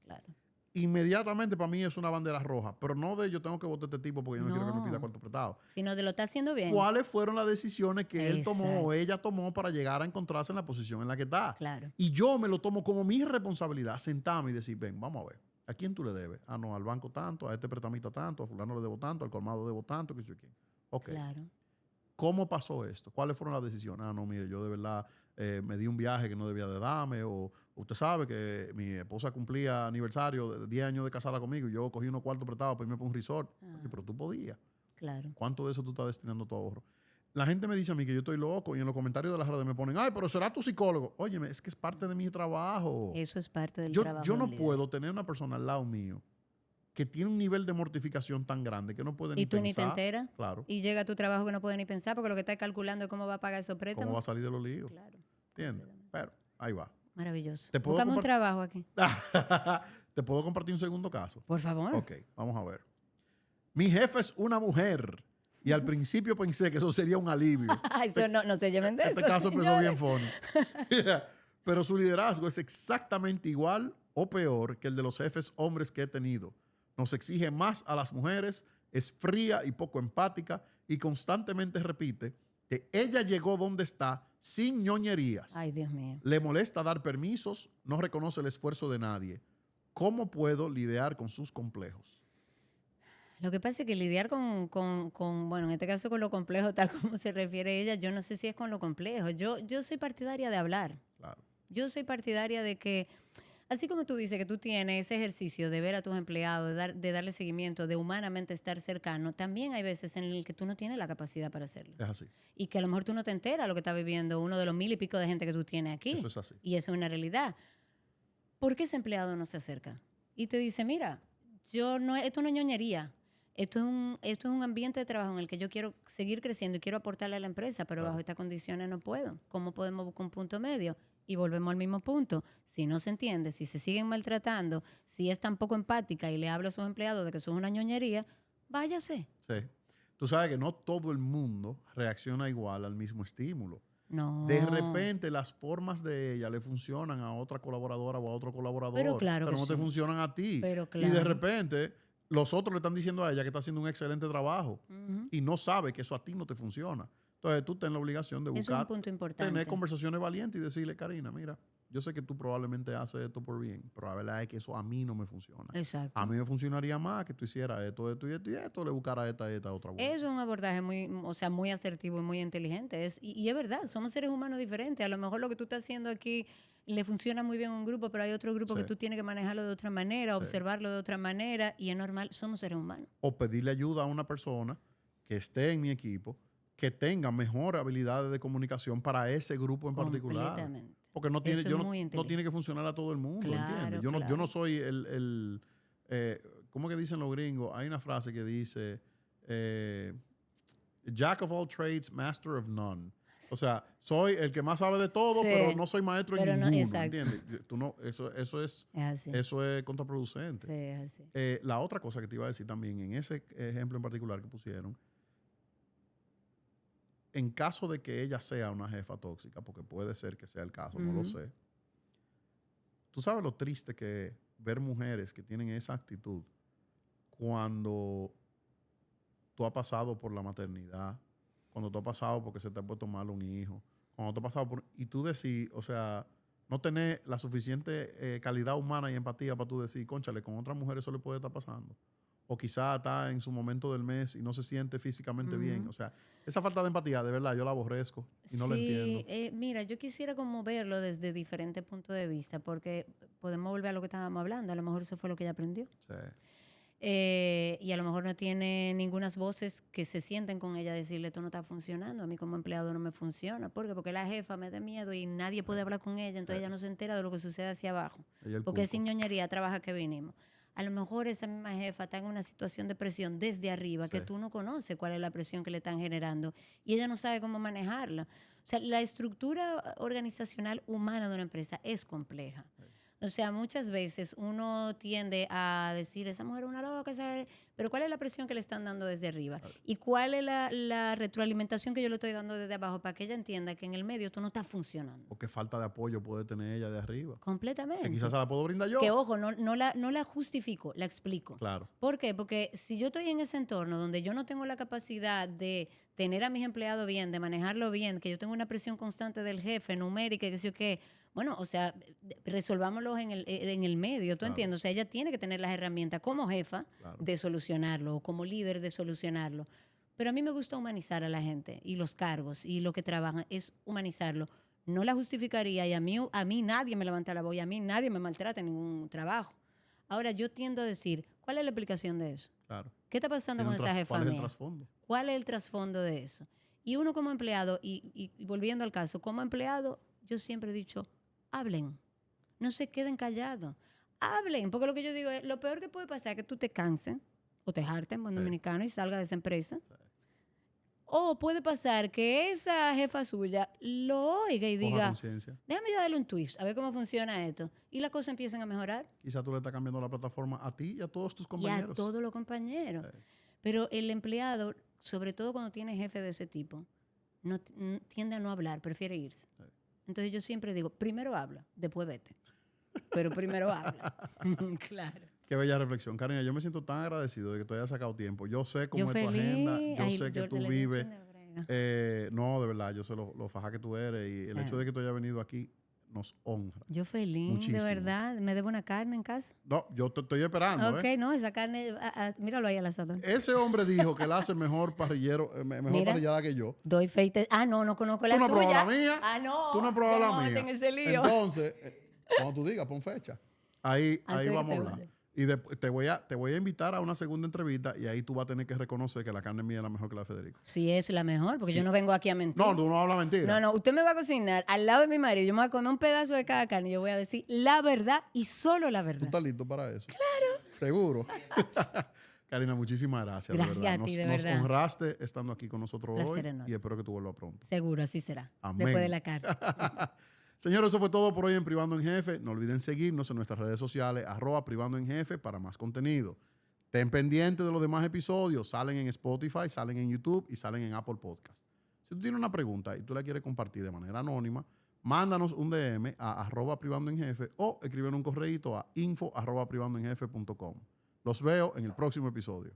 Claro. Inmediatamente para mí es una bandera roja. Pero no de yo tengo que votar a este tipo porque yo no quiero que me pida cuarto prestado. Sino de lo está haciendo bien. ¿Cuáles fueron las decisiones que él tomó Exacto. o ella tomó para llegar a encontrarse en la posición en la que está? Claro. Y yo me lo tomo como mi responsabilidad, sentarme y decir, ven, vamos a ver, ¿a quién tú le debes? Ah, no, al banco tanto, a este prestamista tanto, a fulano le debo tanto, al colmado debo tanto, que sé yo quién. Ok. Claro. ¿Cómo pasó esto? ¿Cuáles fueron las decisiones? Ah, no, mire, yo de verdad me di un viaje que no debía de darme, o usted sabe que mi esposa cumplía aniversario de 10 años de casada conmigo y yo cogí unos cuartos prestados para irme para un resort. Oye, pero tú podías. Claro. ¿Cuánto de eso tú estás destinando a tu ahorro? La gente me dice a mí que yo estoy loco y en los comentarios de las redes me ponen, ay, pero será tu psicólogo. Óyeme, es que es parte de mi trabajo. Eso es parte del Yo trabajo. no del líder. puedo tener una persona al lado mío que tiene un nivel de mortificación tan grande que no puede ni Y tú pensar. ni te enteras. Claro. Y llega a tu trabajo que no puede ni pensar porque lo que está calculando es cómo va a pagar esos préstamos. ¿Cómo va a salir de los líos? Claro. ¿Entiendes? Pero ahí va. Maravilloso. ¿Te puedo Búscame un compart- trabajo aquí. ¿Te puedo compartir un segundo caso? Por favor. Ok, vamos a ver. Mi jefe es una mujer y al principio pensé que eso sería un alivio. Eso no se lleven de Este eso, caso empezó señores. bien funny. Pero su liderazgo es exactamente igual o peor que el de los jefes hombres que he tenido. Nos exige más a las mujeres, es fría y poco empática y constantemente repite que ella llegó donde está sin ñoñerías. Ay, Dios mío. Le molesta dar permisos, no reconoce el esfuerzo de nadie. ¿Cómo puedo lidiar con sus complejos? Lo que pasa es que lidiar bueno, en este caso con lo complejo, tal como se refiere ella, yo no sé si es con lo complejo. Yo soy partidaria de hablar. Claro. Yo soy partidaria de que, así como tú dices que tú tienes ese ejercicio de ver a tus empleados, de darle seguimiento, de humanamente estar cercano, también hay veces en el que tú no tienes la capacidad para hacerlo. Es así. Y que a lo mejor tú no te enteras lo que está viviendo uno de los 1000 y pico de gente que tú tienes aquí. Eso es así. Y eso es una realidad. ¿Por qué ese empleado no se acerca? Y te dice, mira, esto no es ñoñería. Esto es un ambiente de trabajo en el que yo quiero seguir creciendo y quiero aportarle a la empresa, pero Claro. bajo estas condiciones no puedo. ¿Cómo podemos buscar un punto medio? Y volvemos al mismo punto. Si no se entiende, si se siguen maltratando, si es tan poco empática y le habla a sus empleados de que eso es una ñoñería, váyase. Sí. Tú sabes que no todo el mundo reacciona igual al mismo estímulo. No. De repente las formas de ella le funcionan a otra colaboradora o a otro colaborador, Pero claro que no te sí. funcionan a ti. Pero Y de claro. repente los otros le están diciendo a ella que está haciendo un excelente trabajo Ujú. y no sabe que eso a ti no te funciona. Entonces tú tienes la obligación de Eso es buscar, un punto importante. tener conversaciones valientes y decirle, Karina, mira, yo sé que tú probablemente haces esto por bien, pero la verdad es que eso a mí no me funciona. Exacto. A mí me funcionaría más que tú hicieras esto, esto y esto y esto, le buscara esta otra vuelta. Eso es un abordaje muy asertivo y muy inteligente. Y es verdad, somos seres humanos diferentes. A lo mejor lo que tú estás haciendo aquí le funciona muy bien a un grupo, pero hay otro grupo Sí. que tú tienes que manejarlo de otra manera, Sí. observarlo de otra manera, y es normal, somos seres humanos. O pedirle ayuda a una persona que esté en mi equipo, que tenga mejor habilidades de comunicación para ese grupo en particular. Completamente. Porque no tiene, Eso yo es no, muy no inteligente. tiene que funcionar a todo el mundo, Claro, ¿entiendes? Yo claro. no soy ¿cómo que dicen los gringos? Hay una frase que dice, Jack of all trades, master of none. O sea, soy el que más sabe de todo, Sí, pero no soy maestro en pero no, ninguno, exacto. ¿entiendes? Tú no, eso Es así. es contraproducente. Sí, es así. La otra cosa que te iba a decir también, en ese ejemplo en particular que pusieron, en caso de que ella sea una jefa tóxica, porque puede ser que sea el caso, no lo Ujú. sé. Tú sabes lo triste que es ver mujeres que tienen esa actitud cuando tú has pasado por la maternidad, cuando tú has pasado porque se te ha puesto mal un hijo, cuando tú has pasado por... Y tú decís, o sea, no tener la suficiente calidad humana y empatía para tú decir, cónchale, con otras mujeres eso le puede estar pasando. O quizá está en su momento del mes y no se siente físicamente bien. O sea, esa falta de empatía, de verdad, yo la aborrezco y no la entiendo. Mira, yo quisiera como verlo desde diferentes puntos de vista, porque podemos volver a lo que estábamos hablando. A lo mejor eso fue lo que ella aprendió. Sí. Y a lo mejor no tiene ninguna voces que se sienten con ella decirle, esto no está funcionando, a mí como empleado no me funciona. ¿Por qué? Porque la jefa me da miedo y nadie puede hablar con ella, entonces ella no se entera de lo que sucede hacia abajo. Ella el Porque pulpo. sin ñoñería trabaja que vinimos. A lo mejor esa misma jefa está en una situación de presión desde arriba que Sí. tú no conoces cuál es la presión que le están generando y ella no sabe cómo manejarla. O sea, la estructura organizacional humana de una empresa es compleja. O sea, muchas veces uno tiende a decir, esa mujer es una loca, pero ¿cuál es la presión que le están dando desde arriba? ¿Y cuál es la retroalimentación que yo le estoy dando desde abajo para que ella entienda que en el medio tú no estás funcionando? O qué falta de apoyo puede tener ella de arriba. Completamente. Que quizás se la puedo brindar yo. Que ojo, no la justifico, la explico. Claro. ¿Por qué? Porque si yo estoy en ese entorno donde yo no tengo la capacidad de tener a mis empleados bien, de manejarlo bien, que yo tengo una presión constante del jefe, numérica, que sé yo qué, bueno, o sea, resolvámoslo en el medio, ¿tú Claro. entiendes? O sea, ella tiene que tener las herramientas como jefa Claro. de solucionarlo, o como líder de solucionarlo. Pero a mí me gusta humanizar a la gente y los cargos y lo que trabajan es humanizarlo. No la justificaría y a mí nadie me levanta la voz y a mí nadie me maltrata en ningún trabajo. Ahora, yo tiendo a decir, ¿cuál es la explicación de eso? Claro. ¿Qué está pasando con esa jefa ¿Cuál es el mía? trasfondo? ¿Cuál es el trasfondo de eso? Y uno como empleado, y volviendo al caso, como empleado, yo siempre he dicho, hablen, no se queden callados, hablen, porque lo que yo digo es, lo peor que puede pasar es que tú te canses o te hartes en buen dominicano y salgas de esa empresa. Sí. O puede pasar que esa jefa suya lo oiga y Coja diga, conciencia. déjame yo darle un twist, a ver cómo funciona esto. Y las cosas empiezan a mejorar. Quizás tú le estás cambiando la plataforma a ti y a todos tus Y compañeros. a todos los compañeros. Sí. Pero el empleado, sobre todo cuando tiene jefe de ese tipo, tiende a no hablar, prefiere irse. Sí. Entonces yo siempre digo, primero habla, después vete. Pero primero habla. Claro. Qué bella reflexión. Karina, yo me siento tan agradecido de que tú hayas sacado tiempo. Yo sé cómo Yo es tu feliz. agenda. Yo Ay, sé que tú le vives. echo de brega. No, de verdad, yo sé lo faja que tú eres y el hecho de que tú hayas venido aquí nos honra. Yo feliz, Muchísimo. de verdad. ¿Me debo una carne en casa? No, yo te estoy esperando. Ok, no, esa carne, míralo ahí al asador. Ese hombre dijo que él hace mejor parrillero, mejor Mira. parrillada que yo. Doy fe y no conozco la Tú no has tuya. probado la mía. No. Tú no has probado no la me mía. metas en ese lío. Entonces, cuando tú digas, pon fecha. Ahí Antes de que vamos a te hablar. vayas. Y te voy a invitar a una segunda entrevista y ahí tú vas a tener que reconocer que la carne mía es la mejor que la de Federico. Sí, es la mejor, porque Sí. yo no vengo aquí a mentir. No, tú no hablas mentira. No, usted me va a cocinar al lado de mi marido. Yo me voy a comer un pedazo de cada carne y yo voy a decir la verdad y solo la ¿Tú verdad. estás listo para eso? Claro. Seguro. Karina, muchísimas gracias. Gracias de verdad. a ti, de Nos verdad. honraste estando aquí con nosotros Placer hoy enorme. y espero que tú vuelvas pronto. Seguro, así será. Amén. Después de la carne. Señores, eso fue todo por hoy en Privando en Jefe. No olviden seguirnos en nuestras redes sociales, @Privando en Jefe, para más contenido. Ten pendiente de los demás episodios. Salen en Spotify, salen en YouTube y salen en Apple Podcast. Si tú tienes una pregunta y tú la quieres compartir de manera anónima, mándanos un DM a @Privando en Jefe o escriben un correíto a info@privandoenjefe.com. Los veo en el próximo episodio.